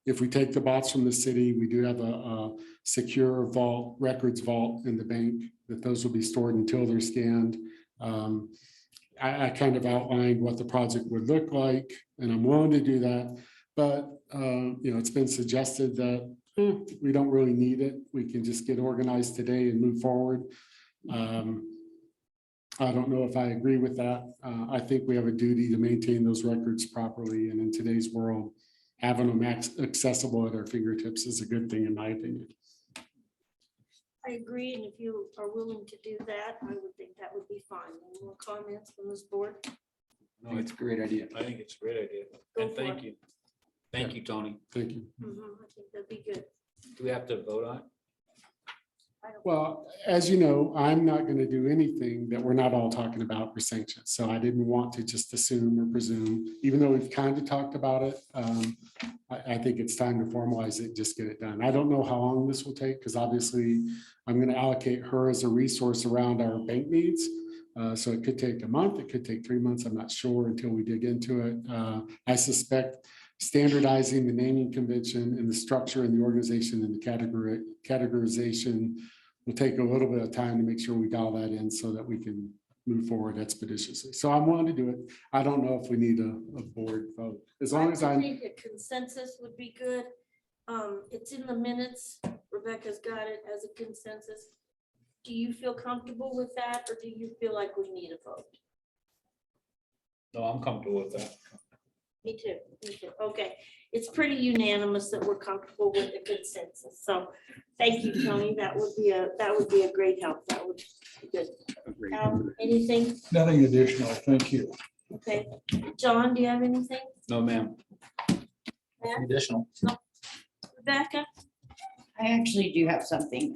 If we take the bots from the city, we do have a secure vault, records vault in the bank, that those will be stored until they're scanned. I kind of outlined what the project would look like, and I'm willing to do that. But it's been suggested that we don't really need it. We can just get organized today and move forward. I don't know if I agree with that. I think we have a duty to maintain those records properly. And in today's world, having them accessible at our fingertips is a good thing, in my opinion. I agree, and if you are willing to do that, I would think that would be fine. Any more comments from this board? No, it's a great idea. I think it's a great idea. Go And for thank it. you. Thank you, Tony. Thank you. I think that'd be good. Do we have to vote on it? Well, as you know, I'm not going to do anything that we're not all talking about for sanctions. So I didn't want to just assume or presume, even though we've kind of talked about it. I think it's time to formalize it, just get it done. I don't know how long this will take, because obviously I'm going to allocate her as a resource around our bank needs. So it could take a month, it could take 3 months. I'm not sure until we dig into it. I suspect standardizing the naming convention and the structure and the organization and the categorization will take a little bit of time to make sure we dial that in so that we can move forward expeditiously. So I'm willing to do it. I don't know if we need a board vote. As long as I I'm, think a consensus would be good. It's in the minutes. Rebecca's got it as a consensus. Do you feel comfortable with that, or do you feel like we need a vote? No, I'm comfortable with that. Me too. Me too. Okay, it's pretty unanimous that we're comfortable with the consensus. So, thank you, Tony. That would be a great help. That would be good. Anything? Nothing additional. Thank you. Okay, John, do you have anything? No, ma'am. Matt? Additional. Rebecca? I actually do have something.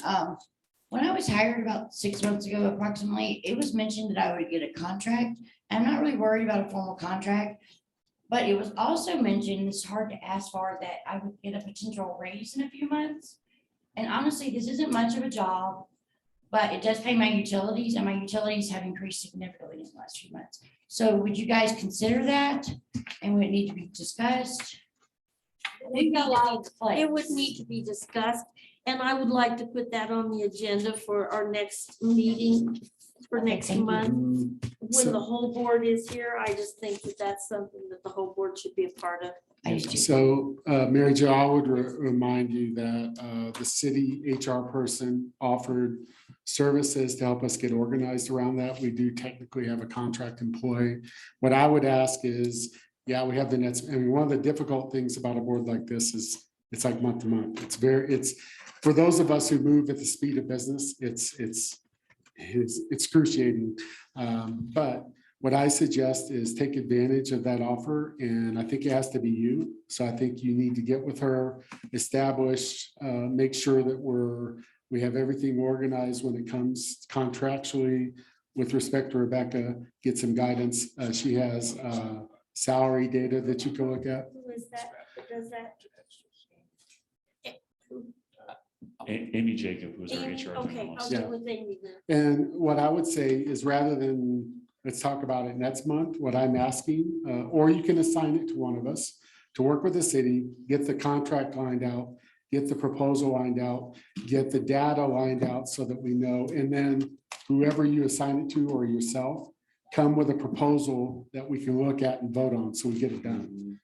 When I was hired about 6 months ago approximately, it was mentioned that I would get a contract. I'm not really worried about a formal contract, but it was also mentioned, it's hard to ask for, that I would get a potential raise in a few months. And honestly, this isn't much of a job, but it does pay my utilities, and my utilities have increased significantly in the last few months. So would you guys consider that? And would it need to be discussed? It would need to be discussed, and I would like to put that on the agenda for our next meeting for next month. When the whole board is here, I just think that that's something that the whole board should be a part of. so Mary Jo, I would remind you that the city HR person offered services to help us get organized around that. We do technically have a contract employee. What I would ask is, yeah, we have the nets. I mean, one of the difficult things about a board like this is it's like month to month. It's for those of us who move at the speed of business, is excruciating. But what I suggest is take advantage of that offer, and I think it has to be you. So I think you need to get with her, establish, make sure that we have everything organized when it comes contractually with respect to Rebecca, get some guidance. She has salary data that you can look at. Who is that? Does that? Amy Jacob, who's our Amy? HR Okay, generalist. I'll get with Amy then. And what I would say is rather than, let's talk about it next month, what I'm asking, or you can assign it to one of us to work with the city, get the contract lined out, get the proposal lined out, get the data lined out so that we know, and then whoever you assign it to or yourself, come with a proposal that we can look at and vote on, so we get it done.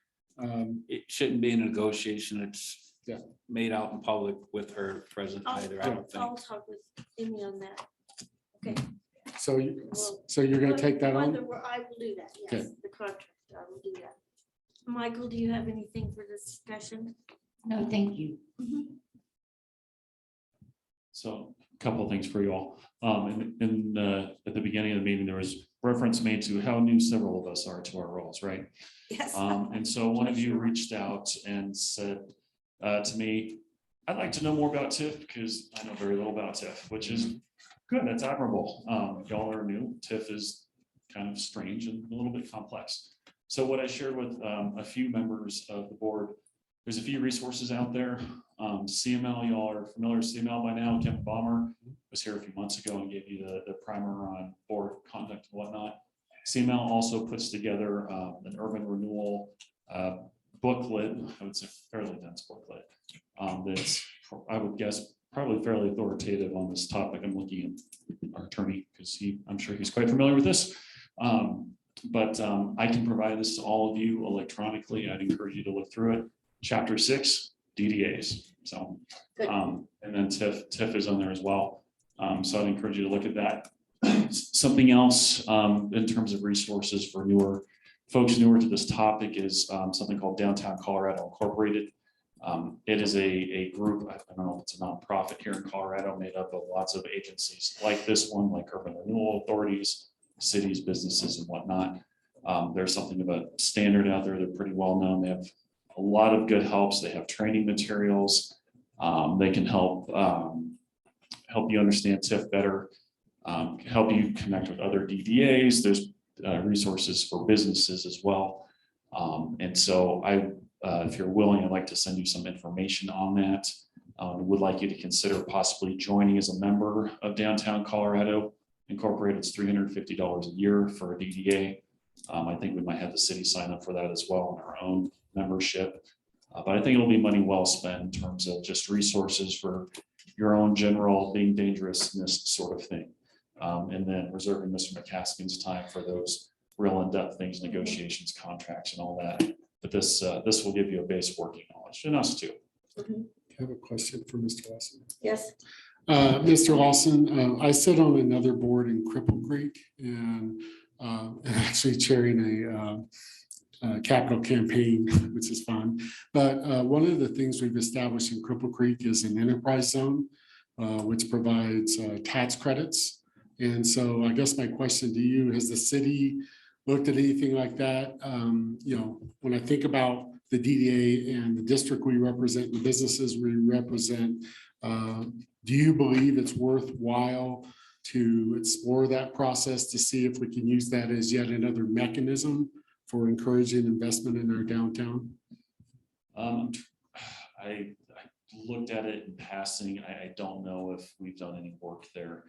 It shouldn't be a negotiation. It's Yeah. made out in public with her present either, I don't I'll think. talk with Amy on that. Okay. So you're gonna take that on? I will do that, yes, Okay. the contract, I will do that. Michael, do you have anything for this discussion? No, thank you. So a couple of things for you all. At the beginning of the meeting, there was reference made to how new several of us are to our roles, right? Yes. And so one of you reached out and said to me, I'd like to know more about Tiff because I know very little about Tiff, which is good. That's admirable. Y'all are new. Tiff is kind of strange and a little bit complex. So what I shared with a few members of the board, there's a few resources out there. CML, y'all are familiar with CML by now. Kevin Bomber was here a few months ago and gave you the primer on board conduct and whatnot. CML also puts together an urban renewal booklet, I would say fairly dense booklet. That's, I would guess, probably fairly authoritative on this topic. I'm looking at our attorney because I'm sure he's quite familiar with this. But I can provide this to all of you electronically. I'd encourage you to look through it. Chapter 6, DDAs. So, and then Tiff is on there as well. So I'd encourage you to look at that. Something else in terms of resources for folks newer to this topic is something called Downtown Colorado Incorporated. It is a group, I don't know if it's a nonprofit here in Colorado, made up of lots of agencies like this one, like urban renewal authorities, cities, businesses, and whatnot. There's something of a standard out there. They're pretty well known. They have a lot of good helps. They have training materials. They can help you understand TIF better, help you connect with other DDAs. There's resources for businesses as well. And so if you're willing, I'd like to send you some information on that. Would like you to consider possibly joining as a member of Downtown Colorado Incorporated. It's $350 a year for a DDA. I think we might have the city sign up for that as well in our own membership. But I think it'll be money well spent in terms of just resources for your own general being dangerousness sort of thing. And then reserving Mr. McCaskin's time for those real in-depth things, negotiations, contracts, and all that. But this will give you a base working knowledge, and us too. I have a question for Mr. Lawson. Yes. Mr. Lawson, I sit on another board in Cripple Creek and actually chairing a capital campaign, which is fun. But one of the things we've established in Cripple Creek is an enterprise zone, which provides tax credits. And so I guess my question to you, has the city looked at anything like that? When I think about the DDA and the district we represent, the businesses we represent, do you believe it's worthwhile to explore that process to see if we can use that as yet another mechanism for encouraging investment in our downtown? I looked at it in passing. I don't know if we've done any work there.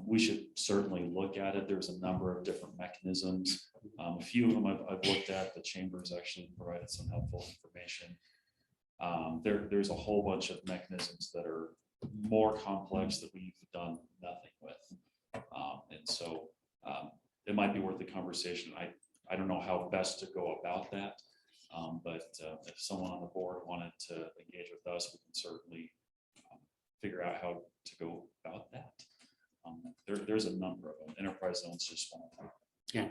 We should certainly look at it. There's a number of different mechanisms. A few of them I've looked at. The chambers actually provided some helpful information. There's a whole bunch of mechanisms that are more complex that we've done nothing with. And so it might be worth the conversation. I don't know how best to go about that. But if someone on the board wanted to engage with us, we can certainly figure out how to go about that. There's a number of them. Enterprise zones just one of them. Yeah.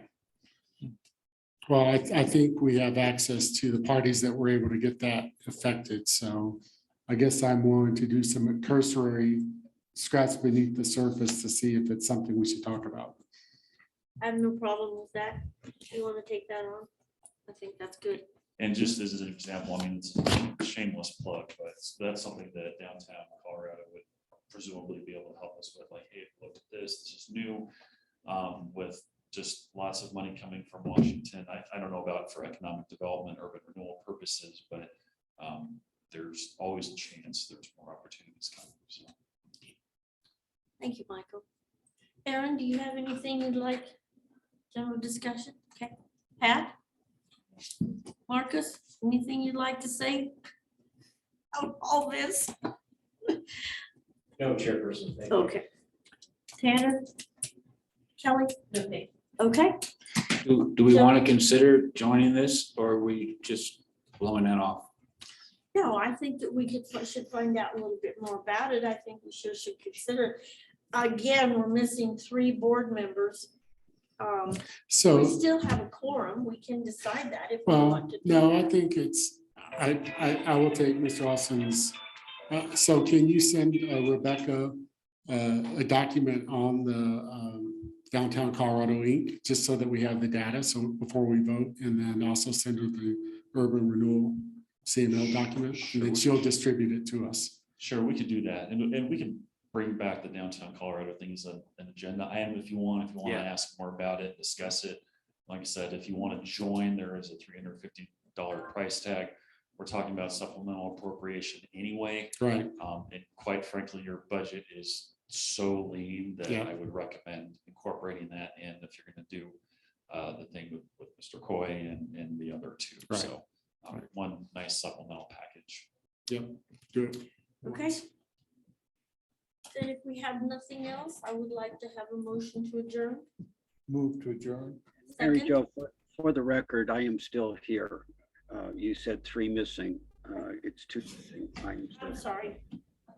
Well, I think we have access to the parties that were able to get that affected. So I guess I'm willing to do some cursory scratch beneath the surface to see if it's something we should talk about. I have no problem with that. You want to take that on? I think that's good. And just as an example, I mean, it's a shameless plug, but that's something that downtown Colorado would presumably be able to help us with, like, hey, look at this is new. With just lots of money coming from Washington. I don't know about for economic development, urban renewal purposes, but there's always a chance there's more opportunities coming. So. Thank you, Michael. Aaron, do you have anything you'd like? General discussion? Okay. Pat? Marcus, anything you'd like to say? Of all this? No, Chairperson. thank you. Okay. Tanner? Kelly? Okay. Do we want to consider joining this, or are we just blowing that off? No, I think that we should find out a little bit more about it. I think we should consider. Again, we're missing 3 board members. We So, still have a quorum. We can decide that if we well, want to. do no, I that. think it's, I will take Mr. Austin's. So can you send Rebecca a document on the Downtown Colorado Inc., just so that we have the data, so before we vote, and then also send her the urban renewal CML document, and then she'll distribute it to us. Sure, we could do that, and we can bring back the downtown Colorado thing as an agenda item if you want to ask more about it, discuss it. Like I said, if you want to join, there is a $350 price tag. We're talking about supplemental appropriation anyway. Right. And quite frankly, your budget is so lean that Yeah. I would recommend incorporating that in if you're going to do the thing with Mr. Coy and the other 2. Right. So one nice supplemental package. Yep, good. Okay. Then if we have nothing else, I would like to have a motion to adjourn. Move to adjourn. Mary Second. Jo, for the record, I am still here. You said 3 missing. It's 2 missing. I'm I'm still. sorry.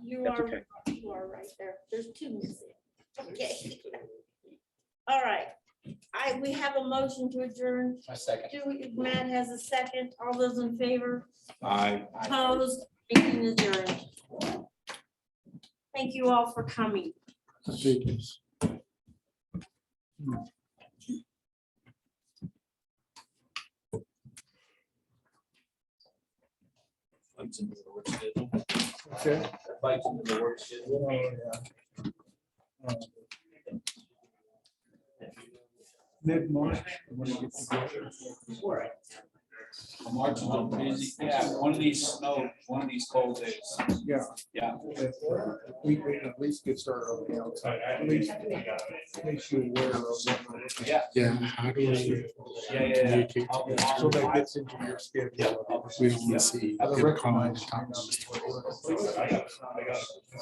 You That's are, okay. you are right there. There's 2 missing. Okay. All right. We have a motion to adjourn. My second. Matt has a second. All those in favor? Aye. Opposed? Meeting adjourned. Thank you all for coming. Thank you. Okay. Mid-March. when we get together. March is a little busy. Yeah, one of these cold days. Yeah. Yeah. If we could at least get started on the outside, at least make you aware of what. Yeah. Yeah, how do we Yeah. communicate? So that gets into your schedule. We don't want to see. I recognize.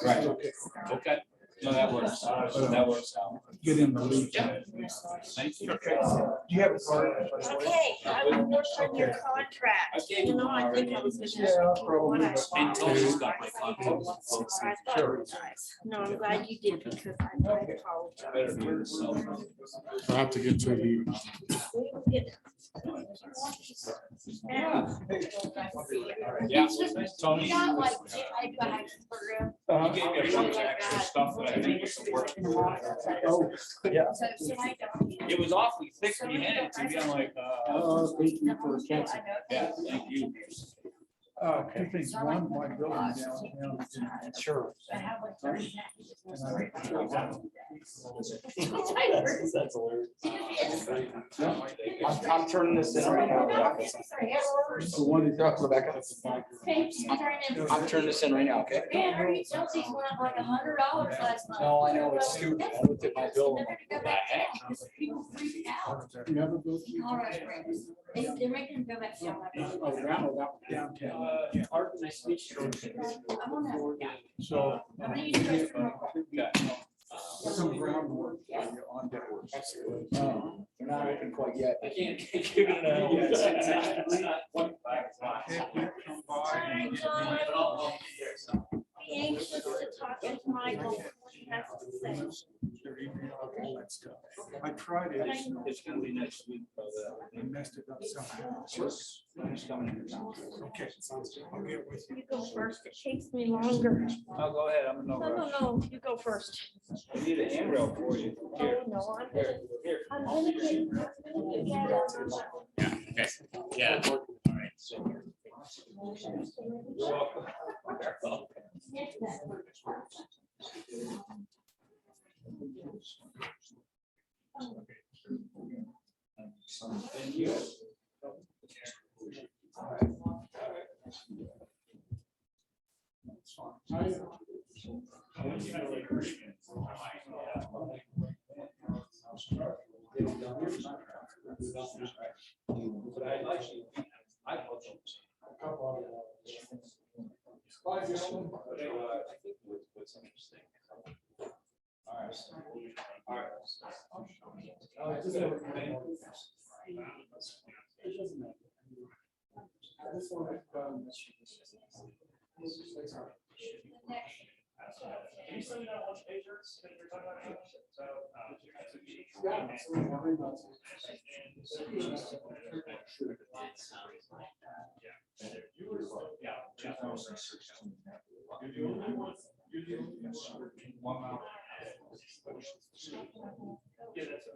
Right. Okay. No, that works. That works out. Get in the loop. Thank you. Do you have a card? Okay, I will work on your contract. You know, I think I was gonna. Yeah, probably. And Tony's got my contact. I apologize. No, I'm glad you did because I apologize. I'll have to get to you. We will get it. Yeah. Tony. Not like I bags for him. You gave me a bunch of extra stuff that I think was worth. Oh, yeah. So I don't. It was awfully thick when you handed it to me. I'm like, Thank you for catching. yeah, thank you. 2 things. One, my building downtown is in insurance. I have like 30 That's hilarious. I'm turning this in right now. The one you got, Rebecca. I'm turning this in right now, okay? Man, our utilities went up like $100 last month. No, I know, it's stupid. I looked at my bill. And they're gonna go back down because people freaked out. You never go In Colorado Springs. They're making them go back down. downtown. Nice to meet you. I'm on that. Yeah. So. I'm gonna use the restroom. Some groundwork for you on that work. They're not open quite yet. I can't give it Be anxious to talk with Michael. What he has to say. all that stuff. I tried it. It's gonna be next week. I messed it up somehow. Okay, I'll get with you. You go first. It takes me longer. I'll go ahead. I'm in no No, rush. no, you go first. I need a handrail for you. Oh, no, I'm gonna get. Yeah, okay, yeah, all right. So You're welcome. Thank you. What's interesting. Can you send me that one pagers that you're talking about? So, You're the only one out.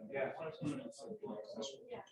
Yeah, that's. Yeah.